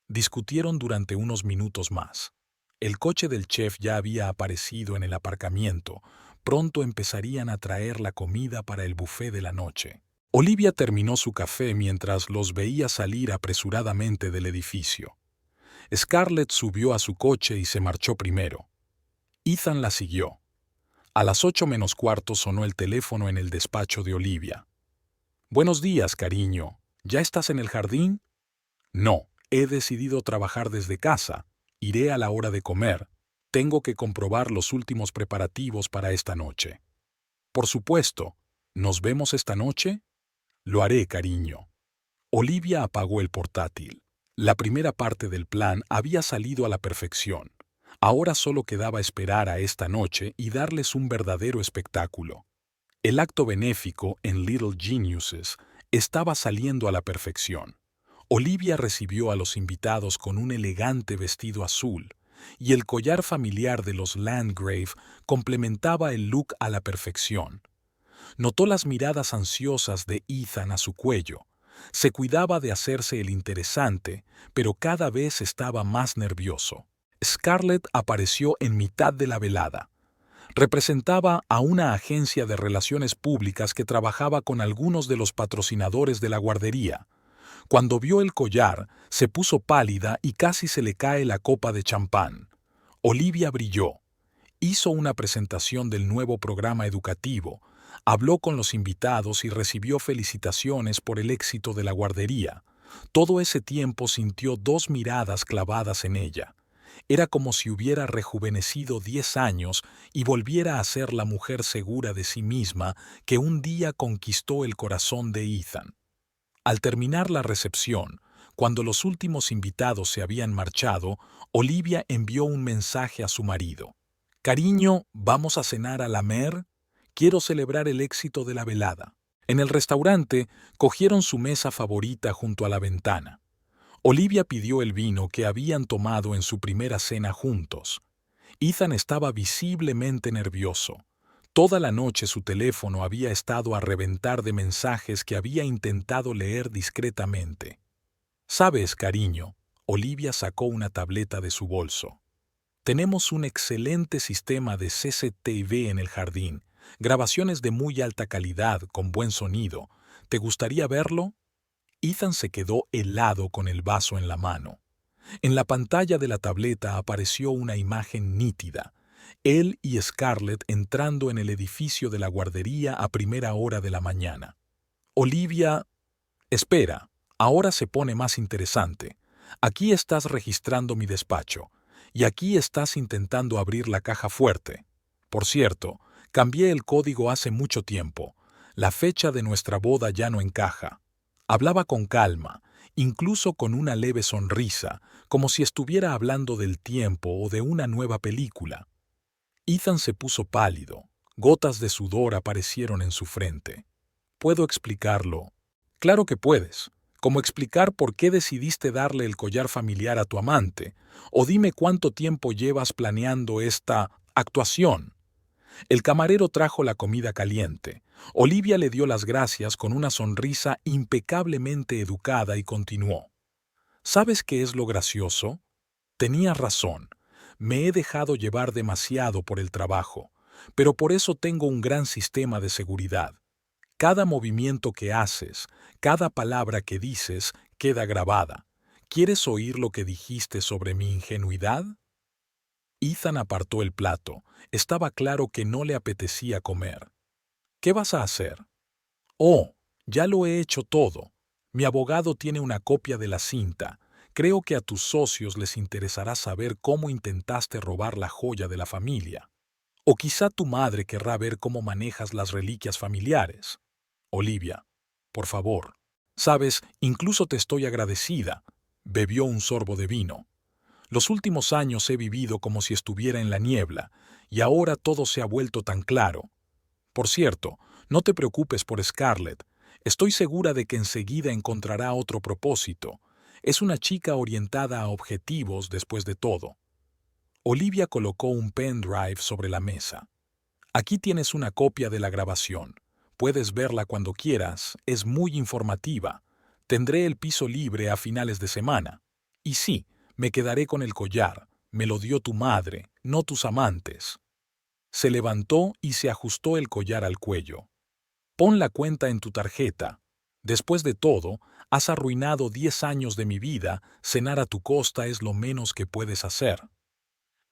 Speaker 1: Discutieron durante unos minutos más. El coche del chef ya había aparecido en el aparcamiento. Pronto empezarían a traer la comida para el buffet de la noche. Olivia terminó su café mientras los veía salir apresuradamente del edificio. Scarlett subió a su coche y se marchó primero. Ethan la siguió. A las 8:45 sonó el teléfono en el despacho de Olivia. «Buenos días, cariño. ¿Ya estás en el jardín?» «No, he decidido trabajar desde casa. Iré a la hora de comer. Tengo que comprobar los últimos preparativos para esta noche». «Por supuesto. ¿Nos vemos esta noche?» «Lo haré, cariño». Olivia apagó el portátil. La primera parte del plan había salido a la perfección. Ahora solo quedaba esperar a esta noche y darles un verdadero espectáculo. El acto benéfico en Little Geniuses estaba saliendo a la perfección. Olivia recibió a los invitados con un elegante vestido azul, y el collar familiar de los Landgrave complementaba el look a la perfección. Notó las miradas ansiosas de Ethan a su cuello. Se cuidaba de hacerse el interesante, pero cada vez estaba más nervioso. Scarlett apareció en mitad de la velada. Representaba a una agencia de relaciones públicas que trabajaba con algunos de los patrocinadores de la guardería. Cuando vio el collar, se puso pálida y casi se le cae la copa de champán. Olivia brilló. Hizo una presentación del nuevo programa educativo, habló con los invitados y recibió felicitaciones por el éxito de la guardería. Todo ese tiempo sintió dos miradas clavadas en ella. Era como si hubiera rejuvenecido 10 años y volviera a ser la mujer segura de sí misma que un día conquistó el corazón de Ethan. Al terminar la recepción, cuando los últimos invitados se habían marchado, Olivia envió un mensaje a su marido. «Cariño, ¿vamos a cenar a la Mer? Quiero celebrar el éxito de la velada». En el restaurante, cogieron su mesa favorita junto a la ventana. Olivia pidió el vino que habían tomado en su primera cena juntos. Ethan estaba visiblemente nervioso. Toda la noche su teléfono había estado a reventar de mensajes que había intentado leer discretamente. «Sabes, cariño», Olivia sacó una tableta de su bolso. «Tenemos un excelente sistema de CCTV en el jardín, grabaciones de muy alta calidad con buen sonido. ¿Te gustaría verlo?» Ethan se quedó helado con el vaso en la mano. En la pantalla de la tableta apareció una imagen nítida. Él y Scarlett entrando en el edificio de la guardería a primera hora de la mañana. Olivia... «Espera, ahora se pone más interesante. Aquí estás registrando mi despacho, y aquí estás intentando abrir la caja fuerte. Por cierto, cambié el código hace mucho tiempo. La fecha de nuestra boda ya no encaja». Hablaba con calma, incluso con una leve sonrisa, como si estuviera hablando del tiempo o de una nueva película. Ethan se puso pálido. Gotas de sudor aparecieron en su frente. «¿Puedo explicarlo?» «Claro que puedes. Como explicar por qué decidiste darle el collar familiar a tu amante, o dime cuánto tiempo llevas planeando esta actuación». El camarero trajo la comida caliente. Olivia le dio las gracias con una sonrisa impecablemente educada y continuó. «¿Sabes qué es lo gracioso? Tenía razón. Me he dejado llevar demasiado por el trabajo, pero por eso tengo un gran sistema de seguridad. Cada movimiento que haces, cada palabra que dices, queda grabada. ¿Quieres oír lo que dijiste sobre mi ingenuidad?» Ethan apartó el plato. Estaba claro que no le apetecía comer. «¿Qué vas a hacer?» «Oh, ya lo he hecho todo. Mi abogado tiene una copia de la cinta. Creo que a tus socios les interesará saber cómo intentaste robar la joya de la familia. O quizá tu madre querrá ver cómo manejas las reliquias familiares». «Olivia, por favor, Sabes, incluso te estoy agradecida. Bebió un sorbo de vino. Los últimos años he vivido como si estuviera en la niebla, y ahora todo se ha vuelto tan claro. Por cierto, no te preocupes por Scarlett. Estoy segura de que enseguida encontrará otro propósito. Es una chica orientada a objetivos después de todo. Olivia colocó un pendrive sobre la mesa. Aquí tienes una copia de la grabación. Puedes verla cuando quieras, es muy informativa. Tendré el piso libre a finales de semana. Y sí, me quedaré con el collar. Me lo dio tu madre, no tus amantes. Se levantó y se ajustó el collar al cuello. Pon la cuenta en tu tarjeta. Después de todo, has arruinado 10 años de mi vida, cenar a tu costa es lo menos que puedes hacer.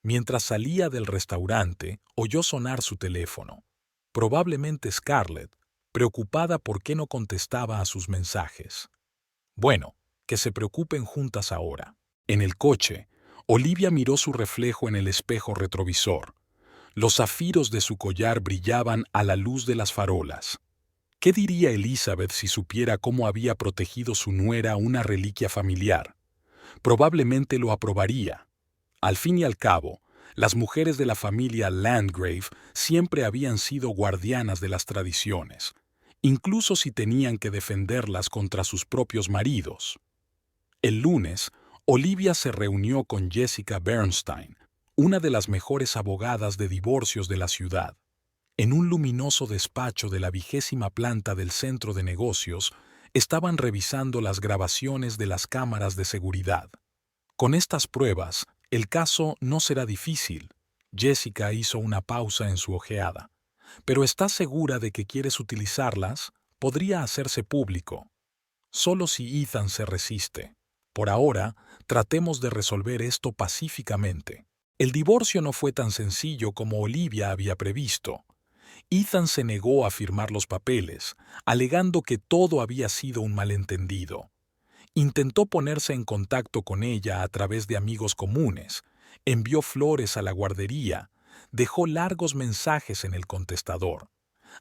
Speaker 1: Mientras salía del restaurante, oyó sonar su teléfono. Probablemente Scarlett, preocupada por qué no contestaba a sus mensajes. Bueno, que se preocupen juntas ahora. En el coche, Olivia miró su reflejo en el espejo retrovisor. Los zafiros de su collar brillaban a la luz de las farolas. ¿Qué diría Elizabeth si supiera cómo había protegido su nuera una reliquia familiar? Probablemente lo aprobaría. Al fin y al cabo, las mujeres de la familia Landgrave siempre habían sido guardianas de las tradiciones, incluso si tenían que defenderlas contra sus propios maridos. El lunes, Olivia se reunió con Jessica Bernstein, una de las mejores abogadas de divorcios de la ciudad. En un luminoso despacho de la 20ª planta del centro de negocios, estaban revisando las grabaciones de las cámaras de seguridad. Con estas pruebas, el caso no será difícil. Jessica hizo una pausa en su ojeada. ¿Pero estás segura de que quieres utilizarlas? Podría hacerse público. Solo si Ethan se resiste. Por ahora, tratemos de resolver esto pacíficamente. El divorcio no fue tan sencillo como Olivia había previsto. Ethan se negó a firmar los papeles, alegando que todo había sido un malentendido. Intentó ponerse en contacto con ella a través de amigos comunes, envió flores a la guardería, dejó largos mensajes en el contestador.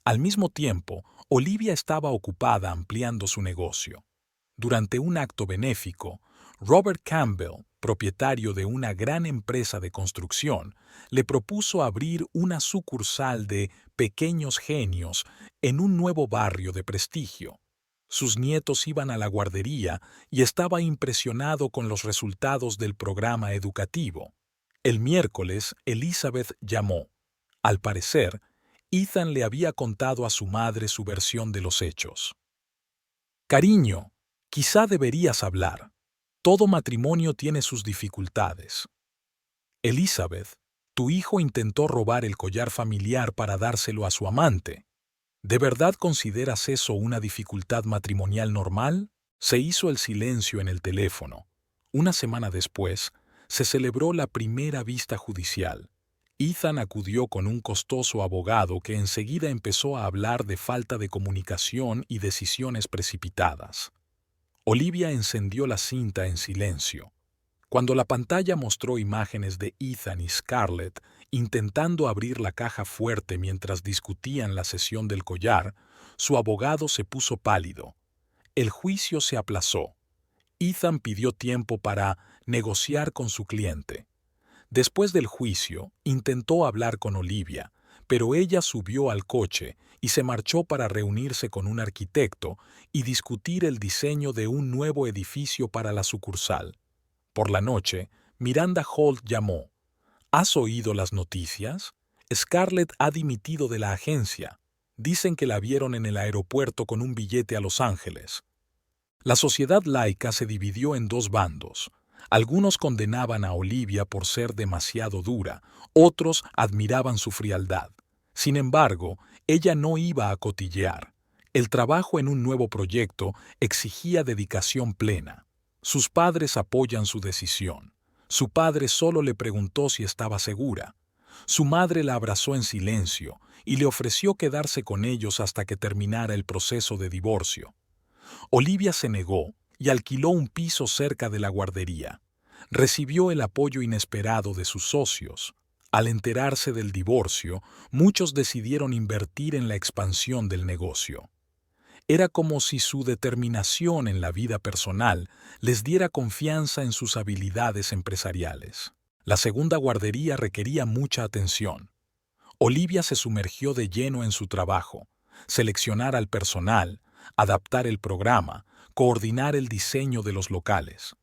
Speaker 1: Al mismo tiempo, Olivia estaba ocupada ampliando su negocio. Durante un acto benéfico, Robert Campbell, propietario de una gran empresa de construcción, le propuso abrir una sucursal de Pequeños Genios en un nuevo barrio de prestigio. Sus nietos iban a la guardería y estaba impresionado con los resultados del programa educativo. El miércoles, Elizabeth llamó. Al parecer, Ethan le había contado a su madre su versión de los hechos. «Cariño, quizá deberías hablar. Todo matrimonio tiene sus dificultades. Elizabeth, tu hijo intentó robar el collar familiar para dárselo a su amante. ¿De verdad consideras eso una dificultad matrimonial normal?» Se hizo el silencio en el teléfono. Una semana después, se celebró la primera vista judicial. Ethan acudió con un costoso abogado que enseguida empezó a hablar de falta de comunicación y decisiones precipitadas. Olivia encendió la cinta en silencio. Cuando la pantalla mostró imágenes de Ethan y Scarlett intentando abrir la caja fuerte mientras discutían la cesión del collar, su abogado se puso pálido. El juicio se aplazó. Ethan pidió tiempo para negociar con su cliente. Después del juicio, intentó hablar con Olivia, pero ella subió al coche y se marchó para reunirse con un arquitecto y discutir el diseño de un nuevo edificio para la sucursal. Por la noche, Miranda Holt llamó. ¿Has oído las noticias? Scarlett ha dimitido de la agencia. Dicen que la vieron en el aeropuerto con un billete a Los Ángeles. La sociedad laica se dividió en dos bandos. Algunos condenaban a Olivia por ser demasiado dura, otros admiraban su frialdad. Sin embargo, ella no iba a cotillear. El trabajo en un nuevo proyecto exigía dedicación plena. Sus padres apoyan su decisión. Su padre solo le preguntó si estaba segura. Su madre la abrazó en silencio y le ofreció quedarse con ellos hasta que terminara el proceso de divorcio. Olivia se negó y alquiló un piso cerca de la guardería. Recibió el apoyo inesperado de sus socios. Al enterarse del divorcio, muchos decidieron invertir en la expansión del negocio. Era como si su determinación en la vida personal les diera confianza en sus habilidades empresariales. La segunda guardería requería mucha atención. Olivia se sumergió de lleno en su trabajo: seleccionar al personal, adaptar el programa, coordinar el diseño de los locales.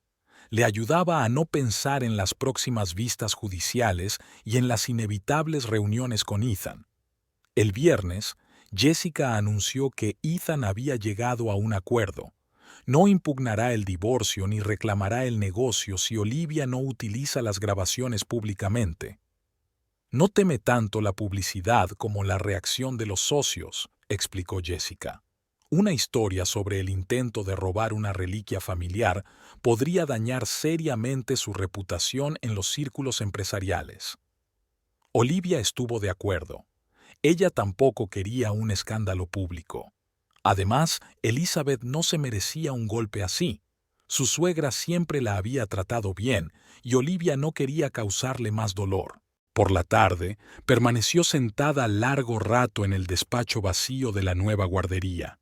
Speaker 1: Le ayudaba a no pensar en las próximas vistas judiciales y en las inevitables reuniones con Ethan. El viernes, Jessica anunció que Ethan había llegado a un acuerdo. No impugnará el divorcio ni reclamará el negocio si Olivia no utiliza las grabaciones públicamente. No teme tanto la publicidad como la reacción de los socios, explicó Jessica. Una historia sobre el intento de robar una reliquia familiar podría dañar seriamente su reputación en los círculos empresariales. Olivia estuvo de acuerdo. Ella tampoco quería un escándalo público. Además, Elizabeth no se merecía un golpe así. Su suegra siempre la había tratado bien y Olivia no quería causarle más dolor. Por la tarde, permaneció sentada largo rato en el despacho vacío de la nueva guardería.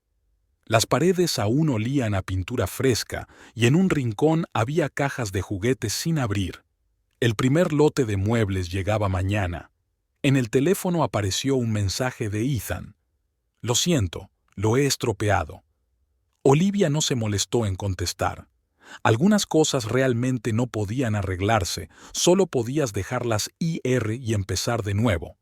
Speaker 1: Las paredes aún olían a pintura fresca y en un rincón había cajas de juguetes sin abrir. El primer lote de muebles llegaba mañana. En el teléfono apareció un mensaje de Ethan. «Lo siento, lo he estropeado». Olivia no se molestó en contestar. Algunas cosas realmente no podían arreglarse, solo podías dejarlas ir y empezar de nuevo.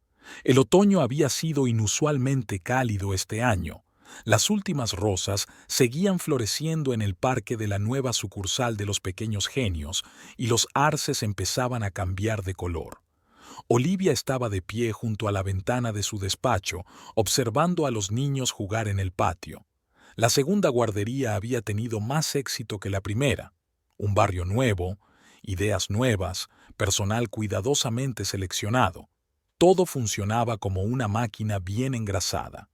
Speaker 1: El otoño había sido inusualmente cálido este año. Las últimas rosas seguían floreciendo en el parque de la nueva sucursal de los Pequeños Genios y los arces empezaban a cambiar de color. Olivia estaba de pie junto a la ventana de su despacho, observando a los niños jugar en el patio. La segunda guardería había tenido más éxito que la primera. Un barrio nuevo, ideas nuevas, personal cuidadosamente seleccionado. Todo funcionaba como una máquina bien engrasada.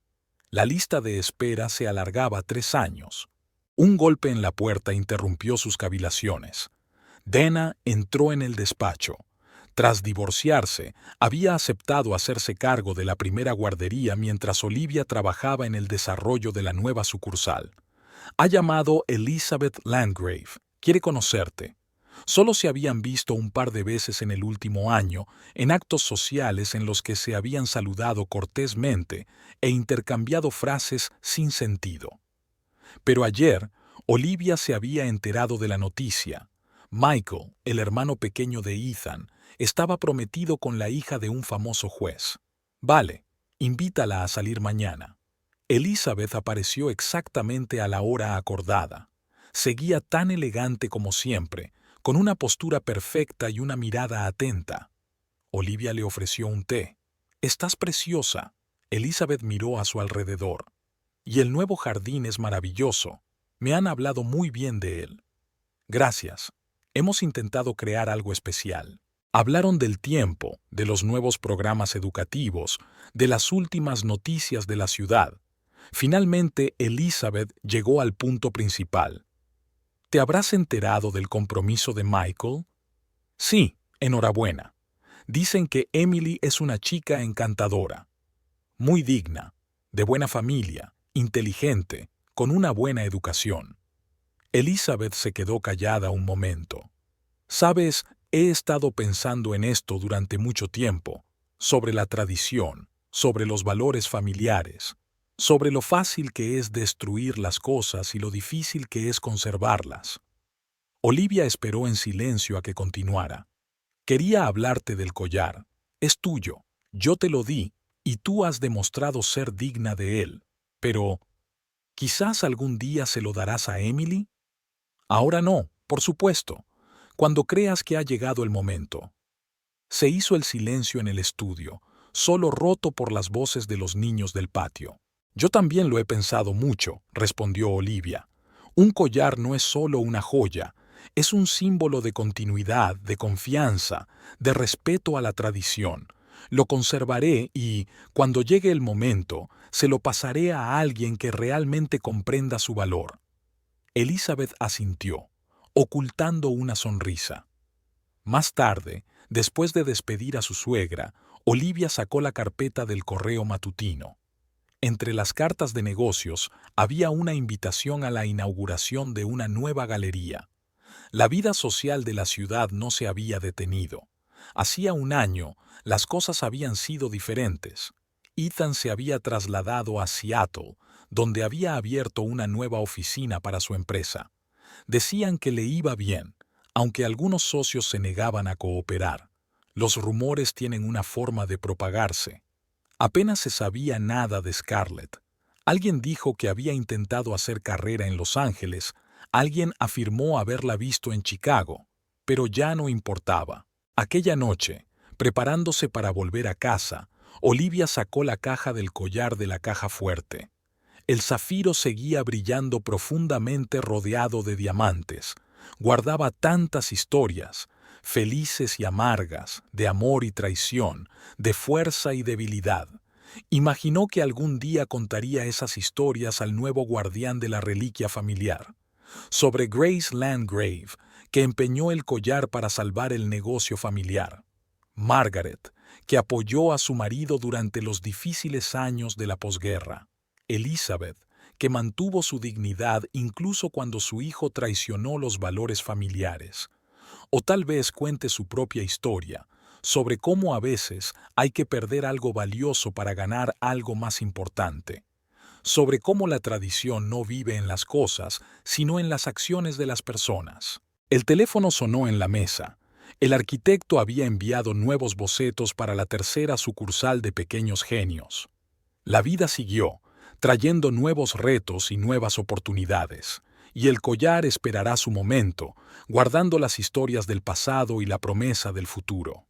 Speaker 1: La lista de espera se alargaba 3 años. Un golpe en la puerta interrumpió sus cavilaciones. Dana entró en el despacho. Tras divorciarse, había aceptado hacerse cargo de la primera guardería mientras Olivia trabajaba en el desarrollo de la nueva sucursal. Ha llamado Elizabeth Landgrave. Quiere conocerte. Solo se habían visto un par de veces en el último año, en actos sociales en los que se habían saludado cortésmente e intercambiado frases sin sentido. Pero ayer, Olivia se había enterado de la noticia. Michael, el hermano pequeño de Ethan, estaba prometido con la hija de un famoso juez. Vale, invítala a salir mañana. Elizabeth apareció exactamente a la hora acordada. Seguía tan elegante como siempre, con una postura perfecta y una mirada atenta. Olivia le ofreció un té. «Estás preciosa». Elizabeth miró a su alrededor. «Y el nuevo jardín es maravilloso. Me han hablado muy bien de él». «Gracias. Hemos intentado crear algo especial». Hablaron del tiempo, de los nuevos programas educativos, de las últimas noticias de la ciudad. Finalmente, Elizabeth llegó al punto principal. «¿Te habrás enterado del compromiso de Michael?» «Sí, enhorabuena. Dicen que Emily es una chica encantadora, muy digna, de buena familia, inteligente, con una buena educación». Elizabeth se quedó callada un momento. «Sabes, he estado pensando en esto durante mucho tiempo, sobre la tradición, sobre los valores familiares, sobre lo fácil que es destruir las cosas y lo difícil que es conservarlas». Olivia esperó en silencio a que continuara. «Quería hablarte del collar. Es tuyo. Yo te lo di, y tú has demostrado ser digna de él. Pero, ¿quizás algún día se lo darás a Emily?» «Ahora no, por supuesto. Cuando creas que ha llegado el momento». Se hizo el silencio en el estudio, solo roto por las voces de los niños del patio. «Yo también lo he pensado mucho», respondió Olivia. «Un collar no es solo una joya, es un símbolo de continuidad, de confianza, de respeto a la tradición. Lo conservaré y, cuando llegue el momento, se lo pasaré a alguien que realmente comprenda su valor». Elizabeth asintió, ocultando una sonrisa. Más tarde, después de despedir a su suegra, Olivia sacó la carpeta del correo matutino. Entre las cartas de negocios había una invitación a la inauguración de una nueva galería. La vida social de la ciudad no se había detenido. Hacía un año, las cosas habían sido diferentes. Ethan se había trasladado a Seattle, donde había abierto una nueva oficina para su empresa. Decían que le iba bien, aunque algunos socios se negaban a cooperar. Los rumores tienen una forma de propagarse. Apenas se sabía nada de Scarlett. Alguien dijo que había intentado hacer carrera en Los Ángeles, alguien afirmó haberla visto en Chicago, pero ya no importaba. Aquella noche, preparándose para volver a casa, Olivia sacó la caja del collar de la caja fuerte. El zafiro seguía brillando profundamente rodeado de diamantes. Guardaba tantas historias, felices y amargas, de amor y traición, de fuerza y debilidad. Imaginó que algún día contaría esas historias al nuevo guardián de la reliquia familiar. Sobre Grace Landgrave, que empeñó el collar para salvar el negocio familiar. Margaret, que apoyó a su marido durante los difíciles años de la posguerra. Elizabeth, que mantuvo su dignidad incluso cuando su hijo traicionó los valores familiares. O tal vez cuente su propia historia, sobre cómo a veces hay que perder algo valioso para ganar algo más importante. Sobre cómo la tradición no vive en las cosas, sino en las acciones de las personas. El teléfono sonó en la mesa. El arquitecto había enviado nuevos bocetos para la tercera sucursal de Pequeños Genios. La vida siguió, trayendo nuevos retos y nuevas oportunidades, y el collar esperará su momento, guardando las historias del pasado y la promesa del futuro.